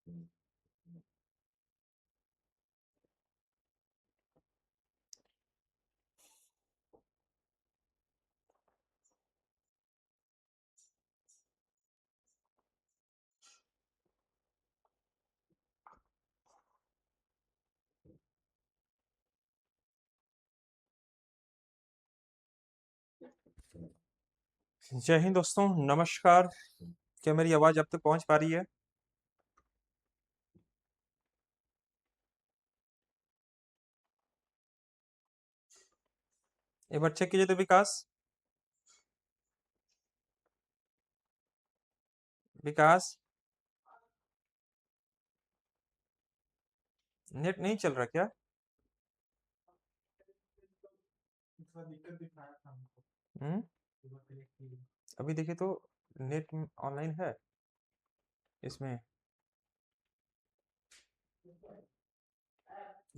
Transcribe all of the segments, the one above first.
जय हिंद दोस्तों, नमस्कार। क्या मेरी आवाज अब तक पहुंच पा रही है? एक बार चेक कीजिए तो विकास। विकास, नेट नहीं चल रहा क्या? हम्म। अभी देखिए तो नेट ऑनलाइन है इसमें।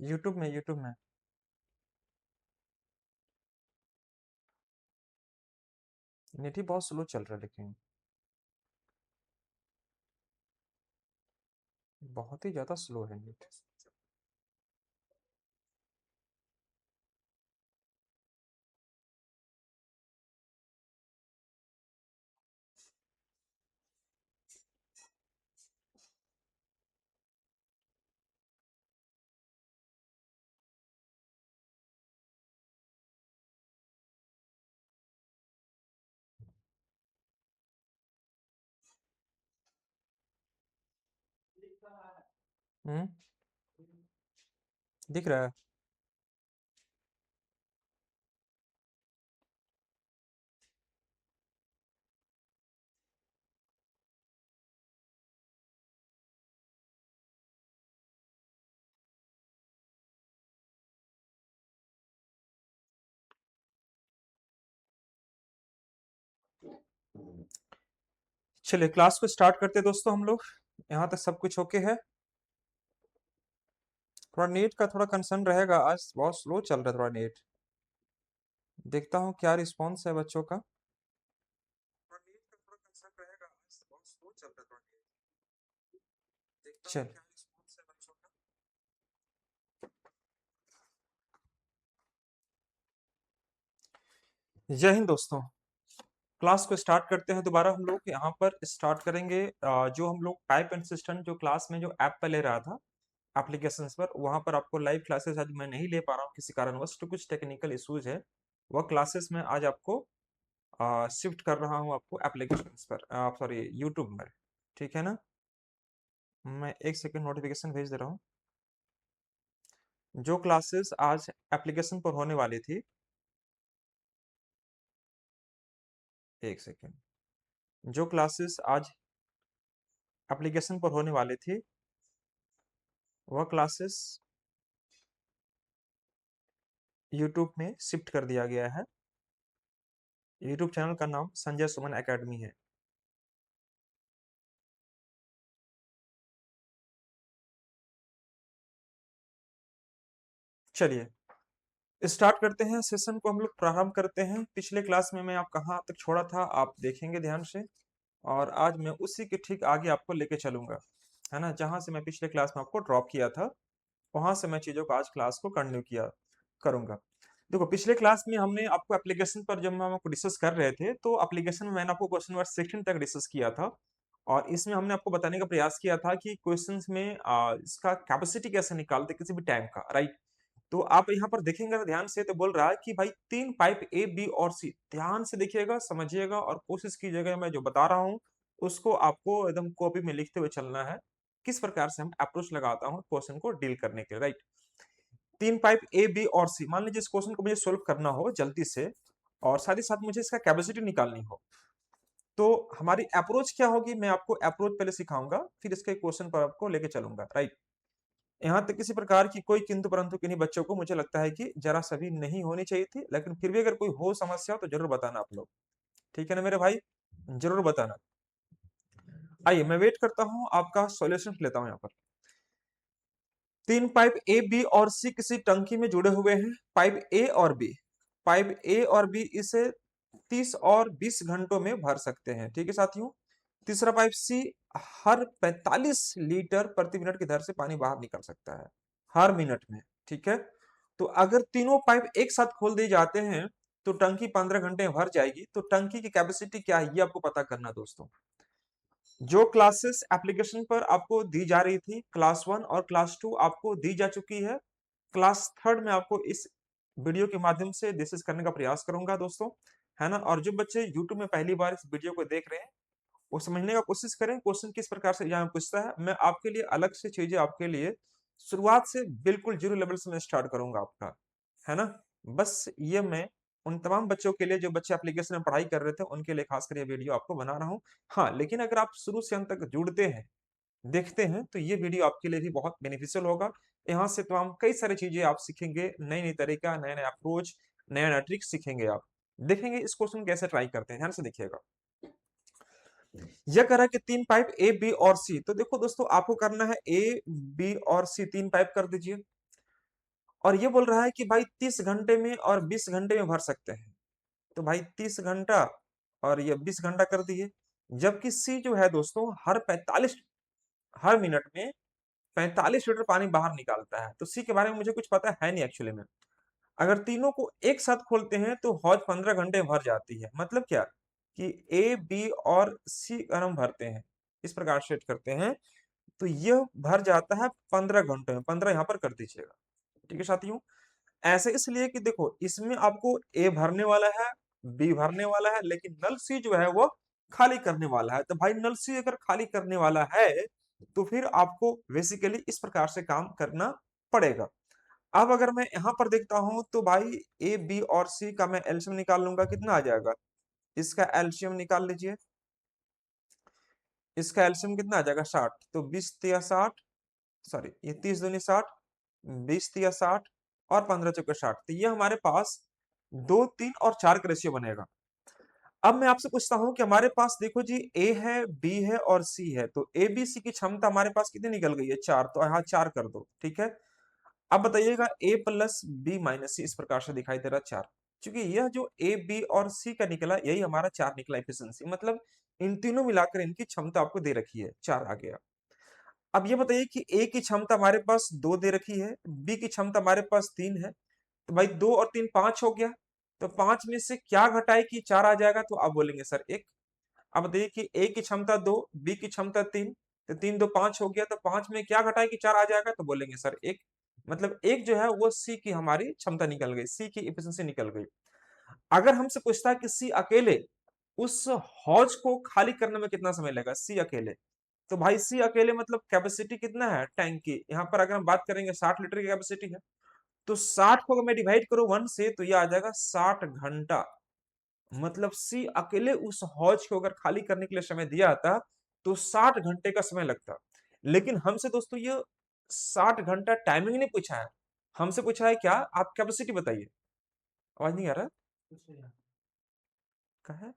यूट्यूब में। नेट ही बहुत स्लो चल रहा है लेकिन बहुत ही ज्यादा स्लो है नेट। हम्म। दिख रहा है। चलिए क्लास को स्टार्ट करते हैं दोस्तों हम लोग। यहाँ तक सब कुछ ओके है। थोड़ा नेट का थोड़ा कंसर्न रहेगा, आज बहुत स्लो चल रहा है थोड़ा नेट। देखता हूँ क्या रिस्पॉन्स है बच्चों का। थोड़ा नेट का थोड़ा कंसर्न रहेगा, आज बहुत स्लो चल रहा है थोड़ा नेट। देखता हूँ चल क्या रिस्पॉन्स है बच्चों का। जय हिंद दोस्तों। क्लास को स्टार्ट करते हैं दोबारा। हम लोग यहाँ पर स्टार्ट करेंगे जो हम लोग टाइप एंड सिस्टम जो क्लास में जो ऐप पे ले रहा था एप्लीकेशंस पर, वहां पर आपको लाइव क्लासेस आज मैं नहीं ले पा रहा हूँ किसी कारणवश, तो कुछ टेक्निकल इश्यूज है। वह क्लासेस में आज आपको शिफ्ट कर रहा हूँ आपको एप्लीकेशंस पर, सॉरी यूट्यूब पर। ठीक है ना? मैं एक सेकंड नोटिफिकेशन भेज दे रहा हूँ। जो क्लासेस आज एप्लीकेशन पर होने वाली थी, एक सेकंड। जो क्लासेस आज एप्लीकेशन पर होने वाली थी वह क्लासेस यूट्यूब में शिफ्ट कर दिया गया है। यूट्यूब चैनल का नाम संजय सुमन एकेडमी है। चलिए स्टार्ट करते हैं, सेशन को हम लोग प्रारंभ करते हैं। पिछले क्लास में मैं आप कहाँ तक छोड़ा था आप देखेंगे ध्यान से, और आज मैं उसी के ठीक आगे आपको लेके चलूंगा, है ना? जहां से मैं पिछले क्लास में आपको ड्रॉप किया था वहां से मैं चीजों को आज क्लास को कंटिन्यू किया करूंगा। देखो पिछले क्लास में हमने आपको एप्लीकेशन पर जब हम आपको डिस्कस कर रहे थे तो एप्लीकेशन में मैंने आपको क्वेश्चन नंबर 16 तक डिस्कस किया था, और इसमें हमने आपको बताने का प्रयास किया था कि क्वेश्चंस में इसका कैपेसिटी कैसे निकालते किसी भी टाइम का, राइट? तो आप यहाँ पर देखेंगे ना ध्यान से, तो बोल रहा है कि भाई तीन पाइप ए बी और सी, ध्यान से देखिएगा समझिएगा और कोशिश कीजिएगा मैं जो बता रहा हूँ उसको आपको एकदम कॉपी में लिखते हुए चलना है, किस प्रकार से हम अप्रोच लगाता हूँ क्वेश्चन को डील करने के लिए, राइट? तीन पाइप ए बी और सी, मान लीजिए इस क्वेश्चन को मुझे सोल्व करना हो जल्दी से और साथ ही साथ मुझे इसका कैपेसिटी निकालनी हो, तो हमारी अप्रोच क्या होगी मैं आपको अप्रोच पहले सिखाऊंगा फिर इसके क्वेश्चन पर आपको लेके चलूंगा, राइट? यहाँ तक किसी प्रकार की कोई किंतु परंतु किन्हीं बच्चों को मुझे लगता है कि जरा सभी नहीं होनी चाहिए थी, लेकिन फिर भी अगर कोई हो समस्या तो जरूर बताना आप लोग। ठीक है ना मेरे भाई? जरूर बताना। आइए मैं वेट करता हूं, आपका सॉल्यूशन लेता हूं यहाँ पर। तीन पाइप ए बी और सी किसी टंकी में जुड़े हुए हैं। पाइप ए और बी इसे 30 और 20 घंटों में भर सकते हैं। ठीक है साथियों, तीसरा पाइप सी हर 45 लीटर प्रति मिनट की दर से पानी बाहर निकल सकता है हर मिनट में। ठीक है, तो अगर तीनों पाइप एक साथ खोल दिए जाते हैं तो टंकी 15 घंटे में भर जाएगी। तो टंकी की कैपेसिटी क्या है ये आपको पता करना है दोस्तों। जो क्लासेस एप्लीकेशन पर आपको दी जा रही थी, क्लास 1 और क्लास 2 आपको दी जा चुकी है। क्लास 3 में आपको इस वीडियो के माध्यम से डिस्कस करने का प्रयास करूंगा दोस्तों, है ना। और जो बच्चे यूट्यूब में पहली बार इस वीडियो को देख रहे हैं वो समझने का कोशिश करें क्वेश्चन किस प्रकार से एग्जाम में पूछता है। मैं आपके लिए अलग से चीजें आपके लिए शुरुआत से बिल्कुल जीरो लेवल से मैं स्टार्ट करूंगा आपका, है ना। बस ये मैं उन तमाम बच्चों के लिए जो बच्चे एप्लीकेशन में पढ़ाई कर रहे थे उनके लिए खासकर ये वीडियो आपको बना रहा हूँ। हाँ, लेकिन अगर आप शुरू से अंत तक जुड़ते हैं, देखते हैं, तो ये वीडियो आपके लिए भी बहुत बेनिफिशियल होगा। यहाँ से तमाम कई सारी चीजें आप सीखेंगे, नई नई तरीका, नया नया अप्रोच, नया नया ट्रिक सीखेंगे। आप देखेंगे इस क्वेश्चन कैसे ट्राई करते हैं, ध्यान से देखिएगा। यह कह रहा है कि 3 पाइप ए बी और सी। तो देखो दोस्तों, आपको करना है ए बी और सी 3 पाइप कर दीजिए। और ये बोल रहा है कि भाई 30 घंटे में और 20 घंटे में भर सकते हैं। तो भाई 30 घंटा और ये 20 घंटा कर दिए। जबकि सी जो है दोस्तों हर मिनट में 45 लीटर पानी बाहर निकालता है। तो सी के बारे में मुझे कुछ पता है नहीं एक्चुअली में। अगर तीनों को एक साथ खोलते हैं तो हौज 15 घंटे में भर जाती है। मतलब क्या कि ए बी और सी अगर हम भरते हैं, इस प्रकार सेट करते हैं, तो यह भर जाता है 15 घंटे में। 15 यहां पर कर दीजिएगा। ठीक है साथियों, ऐसे इसलिए कि देखो इसमें आपको ए भरने वाला है, बी भरने वाला है, लेकिन नल सी जो है वो खाली करने वाला है। तो भाई नल सी अगर खाली करने वाला है तो फिर आपको बेसिकली इस प्रकार से काम करना पड़ेगा। अब अगर मैं यहां पर देखता हूं तो भाई ए बी और सी का मैं एलसीएम निकाल लूंगा, कितना आ जाएगा। इसका एलसीएम निकाल लीजिए। इसका एलसीएम कितना आ जाएगा 60। तो 20 तिया 60, सॉरी ये 30 दूनी 60, 20 तिया 60 और 15 चौके 60। तो ये हमारे पास 2 3 और 4 का रेशियो बनेगा। अब मैं आपसे पूछता हूं कि हमारे पास देखो जी ए है, बी है और सी है। तो ए बी सी की क्षमता हमारे पास कितनी निकल गई है 4। तो यहाँ 4 कर दो। ठीक है, अब बताइएगा ए प्लस बी माइनस सी इस प्रकार से दिखाई दे रहा है 4। क्योंकि यह जो ए बी और सी का निकला यही हमारा 4 निकला एफिशिएंसी। मतलब इन तीनों मिलाकर इनकी क्षमता आपको दे रखी है 4 आ गया। अब ये बताइए कि ए की क्षमता हमारे पास 2 दे रखी है, बी की क्षमता हमारे पास 3 है। तो भाई 2 और 3 5 हो गया। तो 5 में से क्या घटाए कि 4 आ जाएगा। तो आप बोलेंगे सर 1। अब बताइए कि ए की क्षमता 2, बी की क्षमता 3, तो 3 2 5 हो गया। तो 5 में क्या घटाए कि 4 आ जाएगा। तो बोलेंगे सर 1। मतलब एक जो है वो सी की हमारी क्षमता निकल गई, सी की एफिशिएंसी निकल गई। अगर हमसे पूछता है कि सी अकेले उस हौज को खाली करने में कितना समय लगेगा, सी अकेले, तो भाई सी अकेले मतलब कैपेसिटी कितना है टैंक की, यहाँ पर अगर हम बात करेंगे 60 लीटर की कैपेसिटी है। तो 60 को अगर मैं डिवाइड करूं 1 से तो ये आ जाएगा 60 घंटा। मतलब सी अकेले उस हौज को अगर खाली करने के लिए समय दिया था तो 60 घंटे का समय लगता। लेकिन हमसे दोस्तों ये 60 घंटा टाइमिंग नहीं पूछा है, हमसे पूछा है क्या, आप कैपेसिटी बताइए। आवाज नहीं आ रहा कहा है?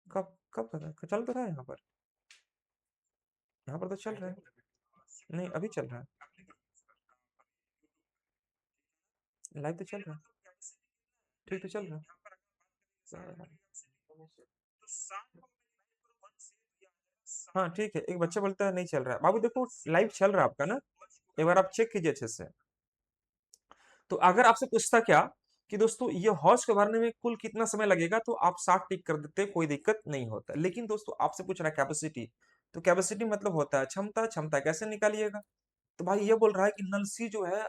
कब कब कर रहा है, चल तो रहा है यहाँ पर, यहाँ पर तो चल रहा है। नहीं अभी चल रहा है, लाइव तो चल रहा है, ठीक तो चल रहा है। हाँ ठीक है, एक बच्चा बोलता है नहीं चल रहा है। बाबू देखो लाइव चल रहा है आपका ना, एक बार आप चेक कीजिए अच्छे से। तो अगर आपसे पूछता क्या कि दोस्तों ये हौज को भरने में कुल कितना समय लगेगा तो आप 60 टिक कर देते, कोई दिक्कत नहीं होता। लेकिन दोस्तों आपसे पूछ रहा है कैपेसिटी, तो कैपेसिटी मतलब होता है क्षमता। क्षमता कैसे निकालिएगा। तो भाई ये बोल रहा है कि नल सी जो है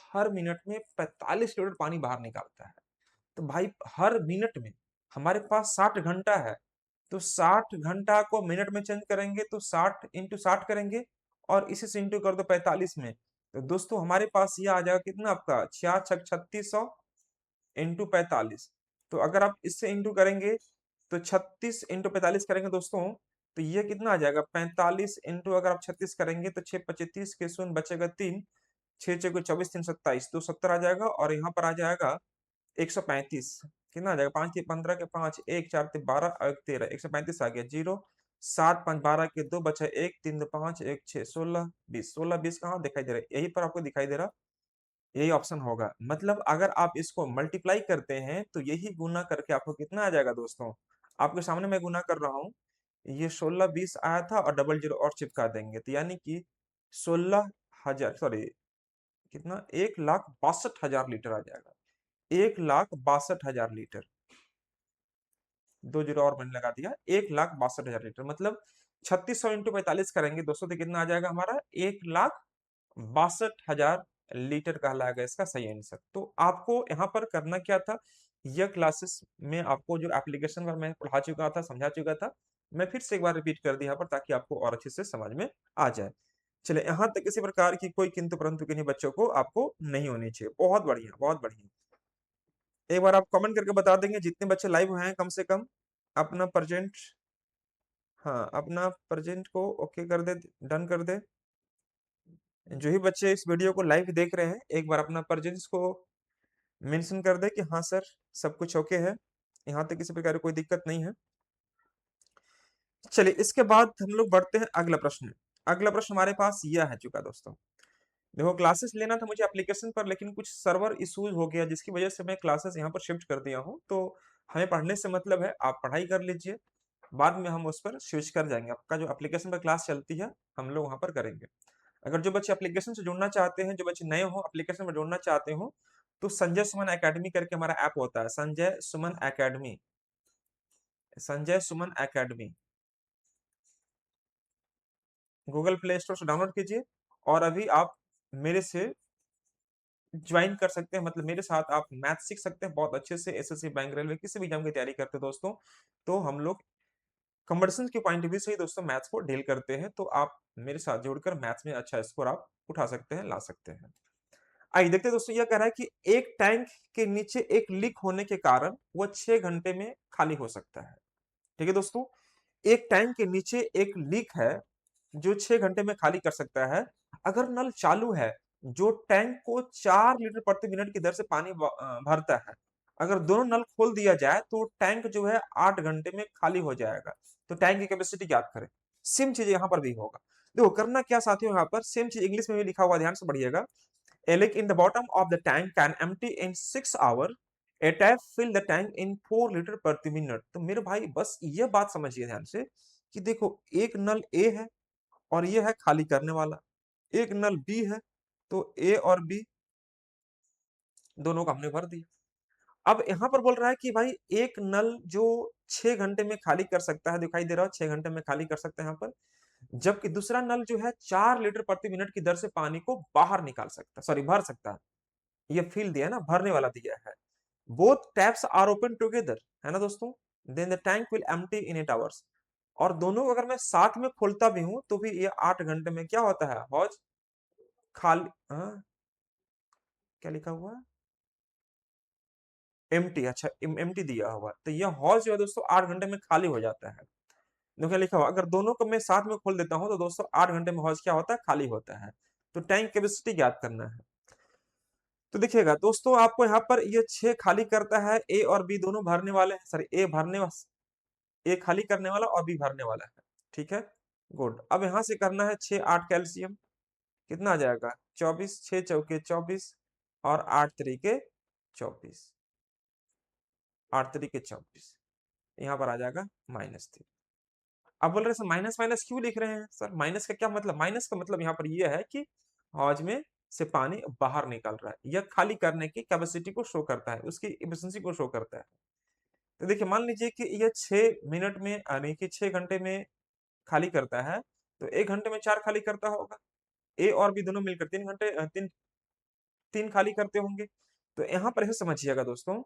हर मिनट में 45 लीटर पानी बाहर निकालता है। तो भाई हर मिनट में हमारे पास 60 घंटा है। तो 60 घंटा को मिनट में चेंज करेंगे तो 60 × 60 करेंगे और इसी से इंटू कर दो 45 में। तो दोस्तों हमारे पास ये आ जाएगा कितना आपका 6×6 = 3600 इंटू 45। तो अगर आप इससे इंटू करेंगे तो 36 × 45 करेंगे दोस्तों, तो ये कितना आ जाएगा 45 इंटू अगर आप 36 करेंगे तो 6 × 25 के शून्य बचेगा 3, 6 × 6 = 24, 3 × 27, 270 आ जाएगा। और यहाँ पर आ जाएगा 135, कितना आ जाएगा 5 × 15 के 5, 1 4 12 और 13, 135 आ गया। 0 7 5 12 के 2 बचा 1, 3 2 5 1 6 16 20, 16 20 कहाँ दिखाई दे रहा है, यहीं पर आपको दिखाई दे रहा यही ऑप्शन होगा। मतलब अगर आप इसको मल्टीप्लाई करते हैं तो यही गुना करके आपको कितना आ जाएगा दोस्तों? आपके सामने मैं गुना कर रहा हूँ, ये 16-20 आया था और डबल जीरो और चिपका देंगे, तो यानी कि 16,000 सॉरी कितना, 1,62,000 लीटर आ जाएगा। 1,62,000 लीटर, 2 जीरो और मैंने लगा दिया, 1,62,000 लीटर। मतलब 3600 इंटू 45 करेंगे दोस्तों तो कितना आ जाएगा हमारा? 1,62,000 लीटर कहलाएगा इसका सही आंसर। तो आपको यहाँ पर करना क्या था, यह क्लासेस में आपको जो एप्लीकेशन पर मैं पढ़ा चुका था, समझा चुका था, मैं फिर से एक बार रिपीट कर दिया यहाँ पर ताकि आपको और अच्छे से समझ में आ जाए। चलिए, यहाँ तक किसी प्रकार की कोई किंतु परंतु किन्हीं बच्चों को आपको नहीं होनी चाहिए। बहुत बढ़िया, बहुत बढ़िया। एक बार आप कमेंट करके बता देंगे जितने बच्चे लाइव हैं कम से कम अपना प्रेजेंट, हाँ अपना प्रेजेंट को ओके कर दे, डन कर दे। जो ही बच्चे इस वीडियो को लाइव देख रहे हैं एक बार अपना प्रेजेंस को मेंशन कर दे कि हाँ सर सब कुछ ओके है, यहाँ तक किसी प्रकार की कोई दिक्कत नहीं है। चलिए, इसके बाद हम लोग बढ़ते हैं अगला प्रश्न। अगला प्रश्न हमारे पास यह है चुका दोस्तों। देखो, क्लासेस लेना था मुझे एप्लीकेशन पर, लेकिन कुछ सर्वर इश्यूज हो गया जिसकी वजह से मैं क्लासेस यहाँ पर शिफ्ट कर दिया हूँ। तो हमें पढ़ने से मतलब है, आप पढ़ाई कर लीजिए, बाद में हम उस पर स्विच कर जाएंगे। आपका जो एप्लीकेशन पर क्लास चलती है हम लोग वहां पर करेंगे। अगर जो बच्चे एप्लीकेशन से जुड़ना चाहते हैं, जो बच्चे नए हो एप्लीकेशन में जुड़ना चाहते हो, तो संजय सुमन एकेडमी करके हमारा ऐप होता है, संजय सुमन एकेडमी, संजय सुमन एकेडमी। गूगल प्ले स्टोर से डाउनलोड कीजिए और अभी आप मेरे से ज्वाइन कर सकते हैं, मतलब मेरे साथ आप मैथ सीख सकते हैं बहुत अच्छे से। एसएससी, बैंक, रेलवे, किसी भी एग्जाम की तैयारी करते हैं दोस्तों, तो हम लोग कंपटीशन के पॉइंट ऑफ व्यू से ही दोस्तों मैथ्स को डील करते हैं। तो आप मेरे साथ जुड़कर मैथ्स में अच्छा स्कोर आप उठा सकते हैं, ला सकते हैं। आइए देखते हैं दोस्तों, यह कह रहा है कि एक टैंक के नीचे एक लीक होने के कारण वह 6 घंटे में खाली हो सकता है। ठीक है दोस्तों, एक टैंक के नीचे एक लीक है जो 6 घंटे में खाली कर सकता है। अगर नल चालू है जो टैंक को 4 लीटर प्रति मिनट की दर से पानी भरता है, अगर दोनों नल खोल दिया जाए तो टैंक जो है 8 घंटे में खाली हो जाएगा। तो टैंक की कैपेसिटी ज्ञात करें। सेम चीज यहाँ पर भी होगा। देखो करना क्या साथियों, यहाँ पर सेम चीज इंग्लिश में भी लिखा हुआ, ध्यान से पढ़िएगा। A leak in the bottom of the tank can empty in 6 hours. A tap fill the tank in 4 litre प्रति मिनट। तो मेरे भाई बस ये बात समझिए ध्यान से कि देखो, एक नल ए है और ये है खाली करने वाला, एक नल बी है, तो ए और बी दोनों को हमने भर दिया। अब यहाँ पर बोल रहा है कि भाई एक नल जो 6 घंटे में खाली कर सकता है, दिखाई दे रहा है 6 घंटे में खाली कर सकता है यहाँ पर, जबकि दूसरा नल जो है 4 लीटर प्रति मिनट की दर से पानी को बाहर निकाल सकता है, सॉरी भर सकता है। ये फील दिया है ना, भरने वाला दिया है। Both taps are open together, है ना दोस्तों, then the tank will empty in 8 hours. और दोनों को अगर मैं साथ में खोलता भी हूं तो भी ये 8 घंटे में क्या होता है, हौज खाली। हाँ, क्या लिखा हुआ है, एम्प्टी, अच्छा एम्प्टी दिया हुआ, तो ये हौज जो है दोस्तों 8 घंटे में खाली हो जाता है। देखो क्या लिखा हुआ, अगर दोनों को मैं साथ में खोल देता हूं तो दोस्तों 8 घंटे में हौज क्या होता है, खाली होता है। तो टैंक कैपेसिटी ज्ञात करना है। तो देखिएगा दोस्तों, आपको यहाँ पर ये 6 खाली करता है, ए और बी दोनों भरने वाले हैं, सॉरी ए खाली करने वाला और बी भरने वाला है। ठीक है, गुड। अब यहां से करना है 6 8 कैल्शियम, कितना आ जाएगा 24, 6 चौके 24 और 8 तरीके 24, 8 तरीके 24, यहाँ पर आ जाएगा -3। अब बोल रहे सर माइनस माइनस क्यों लिख रहे हैं सर, माइनस का क्या मतलब, माइनस का मतलब यहाँ पर यह है कि हौज में से पानी बाहर निकल रहा है, यह खाली करने की कैपेसिटी को शो करता है, उसकी एफिशिएंसी को शो करता है। तो देखिए मान लीजिए कि यह 6 मिनट में यानी कि 6 घंटे में खाली करता है, तो 1 घंटे में 4 खाली करता होगा। ए और बी दोनों मिलकर 3 घंटे 3 खाली करते होंगे। तो यहाँ पर यह समझिएगा दोस्तों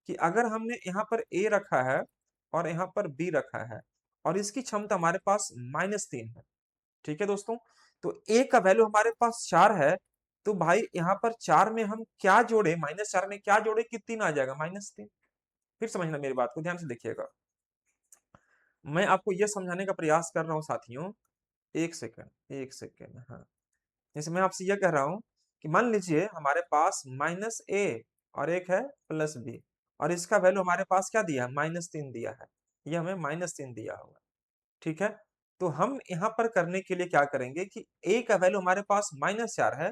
कि अगर हमने यहाँ पर ए रखा है और यहाँ पर बी रखा है और इसकी क्षमता हमारे पास -3 है, ठीक है दोस्तों, तो ए का वैल्यू हमारे पास 4 है, तो भाई यहाँ पर 4 में हम क्या जोड़े, -4 में क्या जोड़े कि 3 आ जाएगा, -3। फिर समझना मेरी बात को ध्यान से देखिएगा, मैं आपको यह समझाने का प्रयास कर रहा हूँ साथियों। एक सेकंड, एक सेकंड, हाँ। जैसे मैं आपसे यह कह रहा हूं कि मान लीजिए हमारे पास -a और एक है +b, और इसका वैल्यू हमारे पास क्या दिया है, -3 दिया है, ये हमें -3 दिया हुआ है। ठीक है, तो हम यहाँ पर करने के लिए क्या करेंगे कि a का वैल्यू हमारे पास -4 है,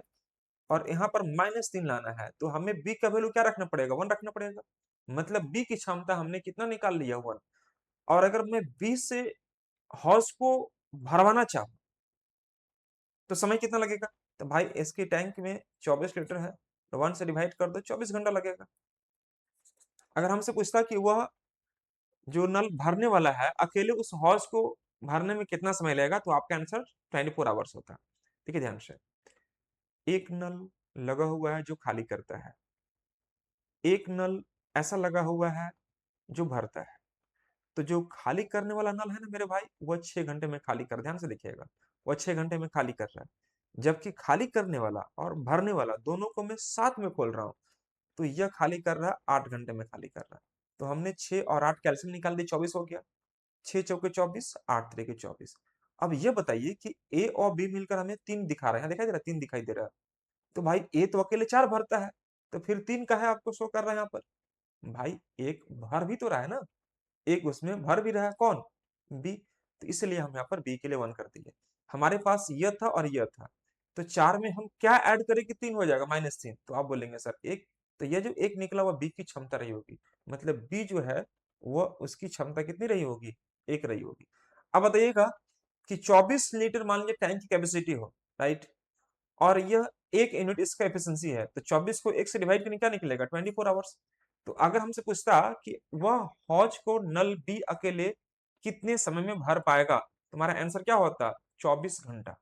और यहाँ पर -3 लाना है, तो हमें बी का वैल्यू क्या रखना पड़ेगा, 1 रखना पड़ेगा। मतलब बी की क्षमता हमने कितना निकाल लिया, 1। और अगर मैं बी से हॉर्स को भरवाना चाहूँ तो समय कितना लगेगा, तो भाई इसके टैंक में 24 लीटर है, तो 1 से डिवाइड कर दो, 24 घंटा लगेगा। अगर हमसे पूछता कि वह जो नल भरने वाला है अकेले उस हॉर्स को भरने में कितना समय लगेगा, तो आपका आंसर 24 आवर्स होता है। ठीक है, ध्यान से। एक नल लगा हुआ है जो खाली करता है, एक नल ऐसा लगा हुआ है जो भरता है। तो जो खाली करने वाला नल है ना मेरे भाई, वह 6 घंटे में खाली कर, ध्यान से देखिएगा, वह 6 घंटे में खाली कर रहा है। जबकि खाली करने वाला और भरने वाला दोनों को मैं साथ में खोल रहा हूँ, तो यह खाली कर रहा है 8 घंटे में खाली कर रहा है। तो हमने 6 और 8 कैल्सियम निकाल दी, 24 हो गया। 6 चौके 24, 8 तिरिके 24। अब ये बताइए कि ए और बी मिलकर हमें 3 दिखा रहे हैं, दिखाई दे रहा है, 3 दिखाई दे रहा है। तो भाई ए तो अकेले 4 भरता है, तो फिर 3 का है आपको शो कर रहा है यहाँ पर। भाई एक भर भी तो रहा है ना, एक उसमें भर भी रहा है, कौन, बी। तो इसलिए हम यहाँ पर बी के लिए 1 कर दिए। हमारे पास यह था और यह था, तो 4 में हम क्या ऐड करें कि 3 हो जाएगा, -3। तो आप बोलेंगे सर एक, तो यह जो एक निकला वह बी की क्षमता रही होगी, मतलब बी जो है वह उसकी क्षमता कितनी रही होगी, 1 रही होगी। अब बताइएगा कि 24 लीटर मान लीजिए टैंक की कैपेसिटी हो, राइट, और यह 1 यूनिट इसका एफिशिएंसी है, तो 24 को 1 से डिवाइड करके क्या निकलेगा, 24 आवर्स। तो अगर हमसे पूछता कि वह हौज को नल बी अकेले कितने समय में भर पाएगा, तुम्हारा आंसर क्या होता, 24 घंटा।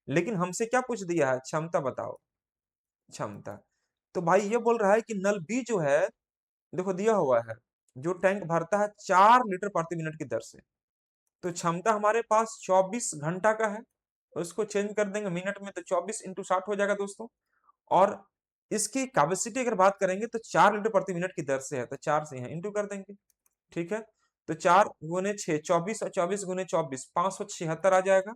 लेकिन हमसे क्या पूछ दिया है, क्षमता बताओ, क्षमता। तो भाई ये बोल रहा है कि नल बी जो है, देखो दिया हुआ है, जो टैंक भरता है 4 लीटर प्रति मिनट की दर से, तो क्षमता हमारे पास 24 घंटा का है। उसको चेंज कर देंगे मिनट में, तो 24 इंटू 60 हो जाएगा दोस्तों। और इसकी कैपेसिटी अगर बात करेंगे तो 4 लीटर प्रति मिनट की दर से है, तो 4 से यहाँ इंटू कर देंगे। ठीक है, तो 4 गुने 6, 24, और 24 गुने 24, 576 आ जाएगा।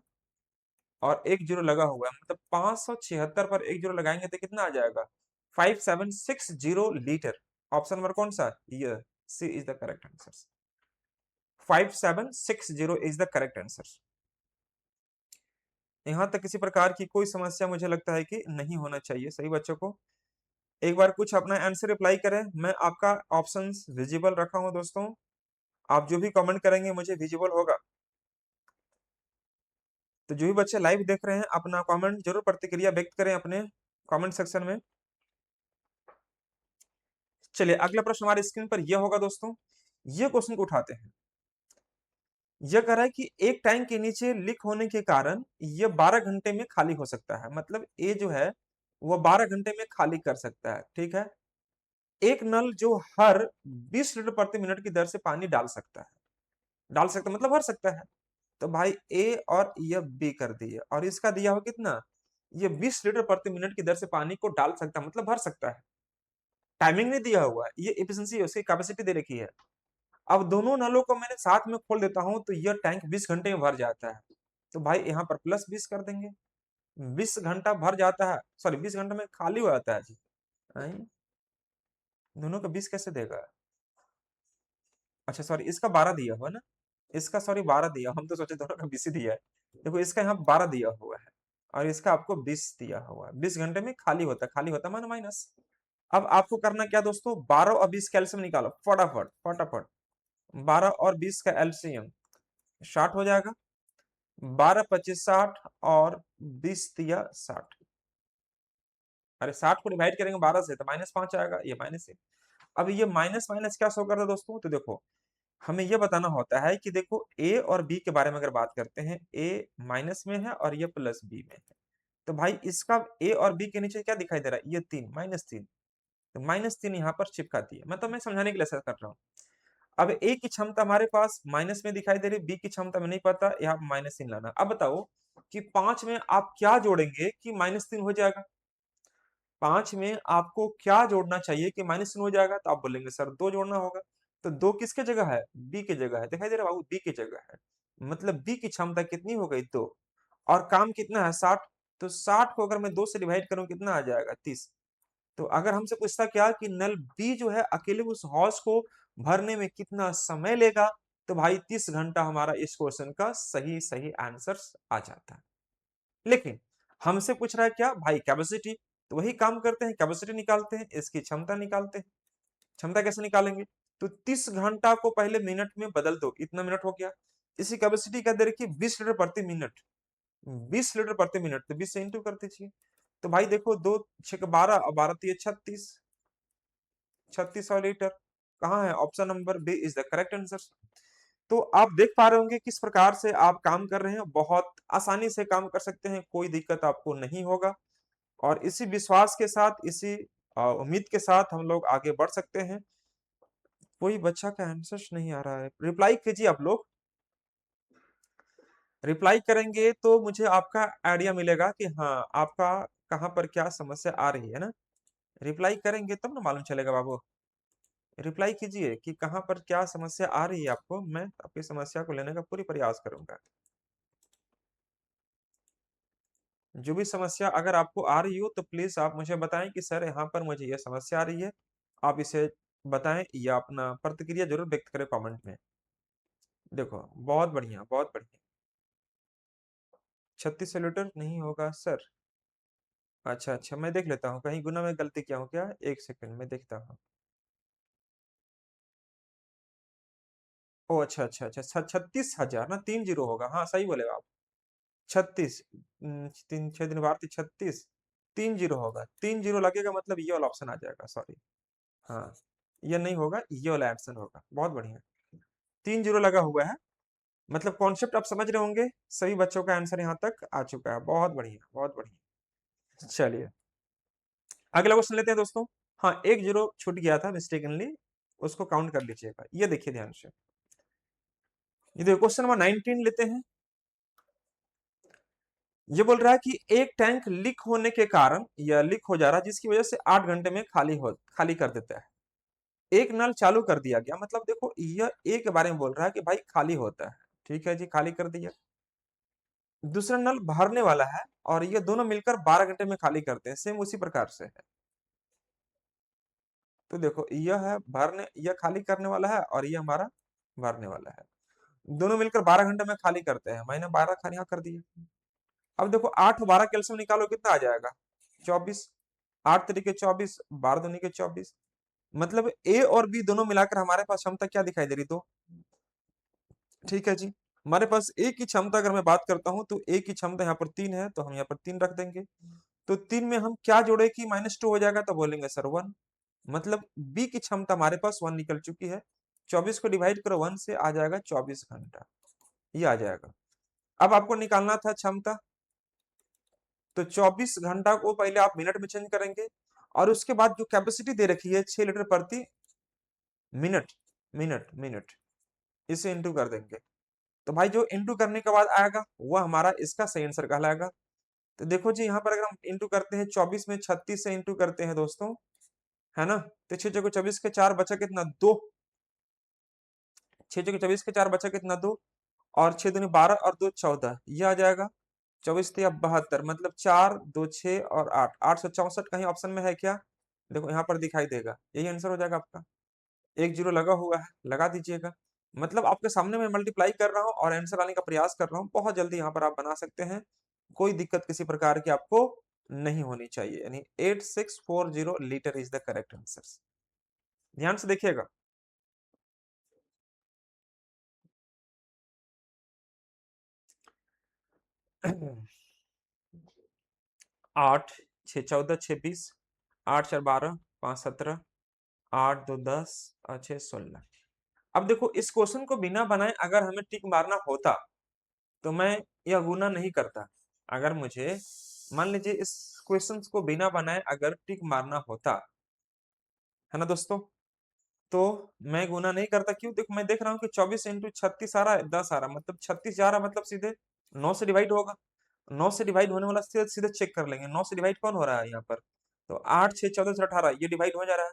और एक जीरो लगा हुआ है, मतलब 576 पर एक जीरो लगाएंगे तो कितना आ जाएगा, 5760 लीटर। ऑप्शन नंबर कौन सा, ये C is the correct answer. 5760 is the correct answer. यहाँ तक किसी प्रकार की कोई समस्या मुझे लगता है कि नहीं होना चाहिए सही बच्चों को। एक बार कुछ अपना आंसर रिप्लाई करें, मैं आपका ऑप्शंस विजिबल रखा हूं दोस्तों, आप जो भी कमेंट करेंगे मुझे विजिबल होगा। तो जो भी बच्चे लाइव देख रहे हैं अपना कमेंट जरूर प्रतिक्रिया व्यक्त करें अपने कमेंट सेक्शन में। चलिए अगला प्रश्न हमारे स्क्रीन पर यह होगा दोस्तों, ये क्वेश्चन को उठाते हैं। यह कह रहा है कि एक टैंक के नीचे लीक होने के कारण यह 12 घंटे में खाली हो सकता है, मतलब ए जो है वह 12 घंटे में खाली कर सकता है। ठीक है, एक नल जो हर 20 लीटर प्रति मिनट की दर से पानी डाल सकता है, डाल सकता मतलब भर सकता है। तो भाई ए और ये बी कर दिए, और इसका दिया हो कितना, ये 20 लीटर प्रति मिनट की दर से पानी को डाल सकता है, मतलब भर सकता है। टाइमिंग नहीं दिया हुआ है, ये एफिशिएंसी है, उसकी कैपेसिटी दे रखी है। अब दोनों नलों को मैंने साथ में खोल देता हूं तो यह टैंक 20 घंटे में भर जाता है। तो भाई यहाँ पर +20 कर देंगे, 20 घंटा भर जाता है, सॉरी 20 घंटे में खाली हो जाता है जी। नहीं, दोनों का 20 कैसे देगा, अच्छा सॉरी इसका 12 दिया हुआ है ना, इसका सॉरी 12 दिया, हम तो सोचे दोनों का 20 ही दिया है। देखो इसका यहाँ 12 दिया हुआ है और इसका आपको 20 दिया हुआ है, 20 घंटे में खाली होता है, खाली होता है माना माइनस। अब आपको करना क्या दोस्तों, 12 और 20 का एलसीएम निकालो फटाफट फटाफट। 12 और 20 का एलसीएम 60 हो जाएगा, 12 25 60 और 20 दिया 60। अरे 60 को डिवाइड करेंगे 12 से तो -5 आएगा, ये माइनस है। अब ये माइनस माइनस क्या शो कर रहा है दोस्तों, तो देखो हमें यह बताना होता है कि देखो ए और बी के बारे में अगर बात करते हैं, ए माइनस में है और ये प्लस बी में है। तो भाई इसका ए और बी के नीचे क्या दिखाई दे रहा है, ये 3 -3, तो -3 यहाँ पर चिपका दिए, मतलब मैं समझाने के लिए ऐसा कर रहा हूँ। अब ए की क्षमता हमारे पास माइनस में दिखाई दे रही, बी की क्षमता में नहीं पता, यहाँ -3 लाना। अब बताओ कि 5 में आप क्या जोड़ेंगे कि -3 हो जाएगा, 5 में आपको क्या जोड़ना चाहिए कि -3 हो जाएगा, तो आप बोलेंगे सर 2 जोड़ना होगा। तो 2 किसके जगह है, बी की जगह है, दिखाई दे रहा है बाबू, बी की जगह है। मतलब बी की क्षमता कितनी हो गई, 2, और काम कितना है 60। तो 60 को अगर मैं 2 से डिवाइड करूं कितना आ जाएगा, 30। तो अगर हमसे पूछता क्या कि नल बी जो है अकेले उस हौज को भरने में कितना समय लेगा, तो भाई 30 घंटा हमारा इस क्वेश्चन का सही सही आंसर आ जाता है। लेकिन हमसे पूछ रहा है क्या भाई, कैपेसिटी। तो वही काम करते हैं, कैपेसिटी निकालते हैं, इसकी क्षमता निकालते हैं। क्षमता कैसे निकालेंगे? तो 30 घंटा को पहले मिनट में बदल दो, इतना मिनट हो गया। इसी कैपेसिटी का दे रखिए 20 लीटर प्रति मिनट, 20 लीटर प्रति मिनट, तो 20 से इंटू कर दीजिए। तो भाई देखो 2 6 12 और 12 3 36, 3600 लीटर। कहाँ है? Option number B is the correct answer. तो आप देख पा रहे होंगे किस प्रकार से आप काम कर रहे हैं, बहुत आसानी से काम कर सकते हैं, कोई दिक्कत आपको नहीं होगा। और इसी विश्वास के साथ, इसी उम्मीद के साथ हम लोग आगे बढ़ सकते हैं। कोई बच्चा का आंसर नहीं आ रहा है, रिप्लाई कीजिए आप लोग। रिप्लाई करेंगे तो मुझे आपका आइडिया मिलेगा कि हाँ आपका कहाँ पर क्या समस्या आ रही है ना। रिप्लाई करेंगे तब ना मालूम चलेगा बाबू। रिप्लाई कीजिए कि कहाँ पर क्या समस्या आ रही है आपको, मैं आपकी समस्या को लेने का पूरी प्रयास करूंगा। जो भी समस्या अगर आपको आ रही हो तो प्लीज आप मुझे बताएं कि सर यहाँ पर मुझे यह समस्या आ रही है। आप इसे बताएं या अपना प्रतिक्रिया जरूर व्यक्त करें कमेंट में। देखो बहुत बढ़िया, बहुत बढ़िया। 36 लीटर नहीं होगा सर। अच्छा अच्छा, मैं देख लेता हूँ कहीं गुना में गलती किया हूँ क्या, एक सेकंड में देखता हूँ। ओ अच्छा अच्छा अच्छा, 36,000 ना, 30 होगा, हाँ सही बोले आप। 36, 3 6 दिन बाद 36, 30 होगा, 30 लगेगा मतलब ये वाला ऑप्शन आ जाएगा, सॉरी। हाँ, ये नहीं होगा, ये वाला आंसर होगा। बहुत बढ़िया, 30 लगा हुआ है। मतलब कॉन्सेप्ट आप समझ रहे होंगे। सभी बच्चों का आंसर यहाँ तक आ चुका है, बहुत बढ़िया बहुत बढ़िया। चलिए अगला क्वेश्चन लेते हैं दोस्तों। हाँ, 1 जीरो छूट गया था मिस्टेकनली, उसको काउंट कर लीजिएगा। ये देखिए ध्यान से, ये देखो क्वेश्चन नंबर 19 लेते हैं। ये बोल रहा है कि एक टैंक लीक होने के कारण, या लीक हो जा रहा है जिसकी वजह से 8 घंटे में खाली कर देता है। एक नल चालू कर दिया गया, मतलब देखो यह ए के बारे में बोल रहा है कि भाई खाली होता है। ठीक है जी, खाली कर दिया। दूसरा नल भरने वाला है, और ये दोनों मिलकर 12 घंटे में खाली करते हैं, सेम उसी प्रकार से है। तो देखो यह है भरने, यह खाली करने वाला है, और यह हमारा भरने वाला है। दोनों मिलकर 12 घंटे में खाली करते हैं, मैंने 12 खाली यहाँ कर दिया। अब देखो 8 और 12 कैल्सियम निकालो, कितना आ जाएगा? 24। 8 तरीके 24, 12 दूनी के 24। मतलब ए और बी दोनों मिलाकर हमारे पास क्षमता क्या दिखाई दे रही? दो। ठीक है जी, हमारे पास ए की क्षमता अगर मैं बात करता हूं तो ए की क्षमता यहाँ पर 3 है, तो हम यहाँ पर 3 रख देंगे। तो 3 में हम क्या जोड़े कि -2 हो जाएगा, तो बोलेंगे सर 1। मतलब बी की क्षमता हमारे पास 1 निकल चुकी है। 24 को डिवाइड करो 1 से, आ जाएगा 24 घंटा, ये आ जाएगा। अब आपको निकालना था क्षमता, तो 24 घंटा को पहले आप मिनट में चेंज करेंगे, और उसके बाद जो कैपेसिटी दे रखी है 6 लीटर प्रति मिनट, मिनट इसे इंटू कर देंगे। तो भाई जो इंटू करने के बाद आएगा वह हमारा इसका सही आंसर कहलाएगा। तो देखो जी यहाँ पर अगर हम इंटू करते हैं 24 में 36 से इंटू करते हैं दोस्तों, है ना, तो 6 चौको 24 के 4 बचा कितना? 2। 6 चौको 24 के 4 बचा कितना? 2। और 6 दूनी 12 और 2 14, ये आ जाएगा। 24 या 72, मतलब 4 2 6 और 8, 864 कहीं ऑप्शन में है क्या? देखो यहाँ पर दिखाई देगा, यही आंसर हो जाएगा आपका। 1 जीरो लगा हुआ है, लगा दीजिएगा। मतलब आपके सामने मैं मल्टीप्लाई कर रहा हूँ और आंसर लाने का प्रयास कर रहा हूँ, बहुत जल्दी यहाँ पर आप बना सकते हैं। कोई दिक्कत किसी प्रकार की आपको नहीं होनी चाहिए, यानी 8640 litre is the correct answer. ध्यान से देखिएगा। आठ, 6 14 6 20, 8 4 12, 5 17, 8 2 10 और 6 16। अब देखो इस क्वेश्चन को बिना बनाए अगर हमें टिक मारना होता तो मैं यह गुना नहीं करता। अगर मुझे मान लीजिए इस क्वेश्चन को बिना बनाए अगर टिक मारना होता, है ना दोस्तों, तो मैं गुना नहीं करता। क्यों? देखो मैं देख रहा हूँ कि 24 इंटू 36 आ रहा है, 10 आ रहा है, मतलब 36 जा रहा है, मतलब सीधे 9 से डिवाइड होगा। 9 से डिवाइड होने वाला सीधे सीधे चेक कर लेंगे, 9 से डिवाइड कौन हो रहा है यहाँ पर? तो 8 6 14 से 18, ये डिवाइड हो जा रहा है,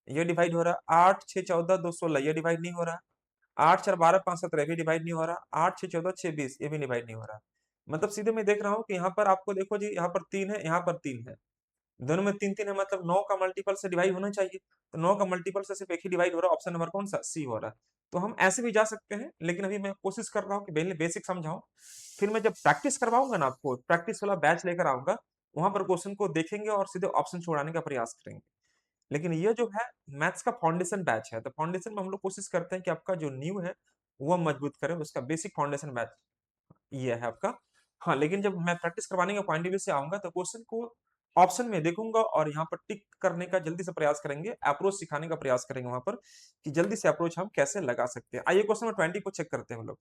ये डिवाइड हो रहा है। 8 6 14 2 16, ये डिवाइड नहीं हो रहा। 8 4 12 5 17, भी डिवाइड नहीं हो रहा। 8 6 14 6 20, ये भी डिवाइड नहीं हो रहा। मतलब सीधे मैं देख रहा हूँ कि यहाँ पर आपको देखो जी, यहाँ पर 3 है, यहाँ पर 3 है, दोनों में 3 3 है, मतलब 9 का मल्टीपल से डिवाइड होना चाहिए। तो 9 का मल्टीपल से सिर्फ एक ही डिवाइड हो रहा है, ऑप्शन नंबर कौन सा? सी हो रहा है। तो हम ऐसे भी जा सकते हैं, लेकिन अभी मैं कोशिश कर रहा हूँ कि पहले बेसिक समझाऊं, फिर मैं जब प्रैक्टिस करवाऊंगा ना, आपको प्रैक्टिस वाला बैच लेकर आऊंगा, वहां पर क्वेश्चन को देखेंगे और सीधे ऑप्शन छोड़ाने का प्रयास करेंगे। लेकिन ये जो है मैथ्स का फाउंडेशन बैच है, तो फाउंडेशन में हम लोग कोशिश करते हैं कि आपका जो न्यू है वो मजबूत करें, उसका बेसिक फाउंडेशन बैच ये है आपका। हाँ, लेकिन जब मैं प्रैक्टिस करवाने के पॉइंट ऑफ व्यू से आऊंगा तो क्वेश्चन को ऑप्शन में देखूंगा और यहाँ पर टिक करने का जल्दी से प्रयास करेंगे, अप्रोच सिखाने का प्रयास करेंगे वहां पर कि जल्दी से अप्रोच हम कैसे लगा सकते हैं। आइए क्वेश्चन नंबर 20 को चेक करते हैं हम लोग।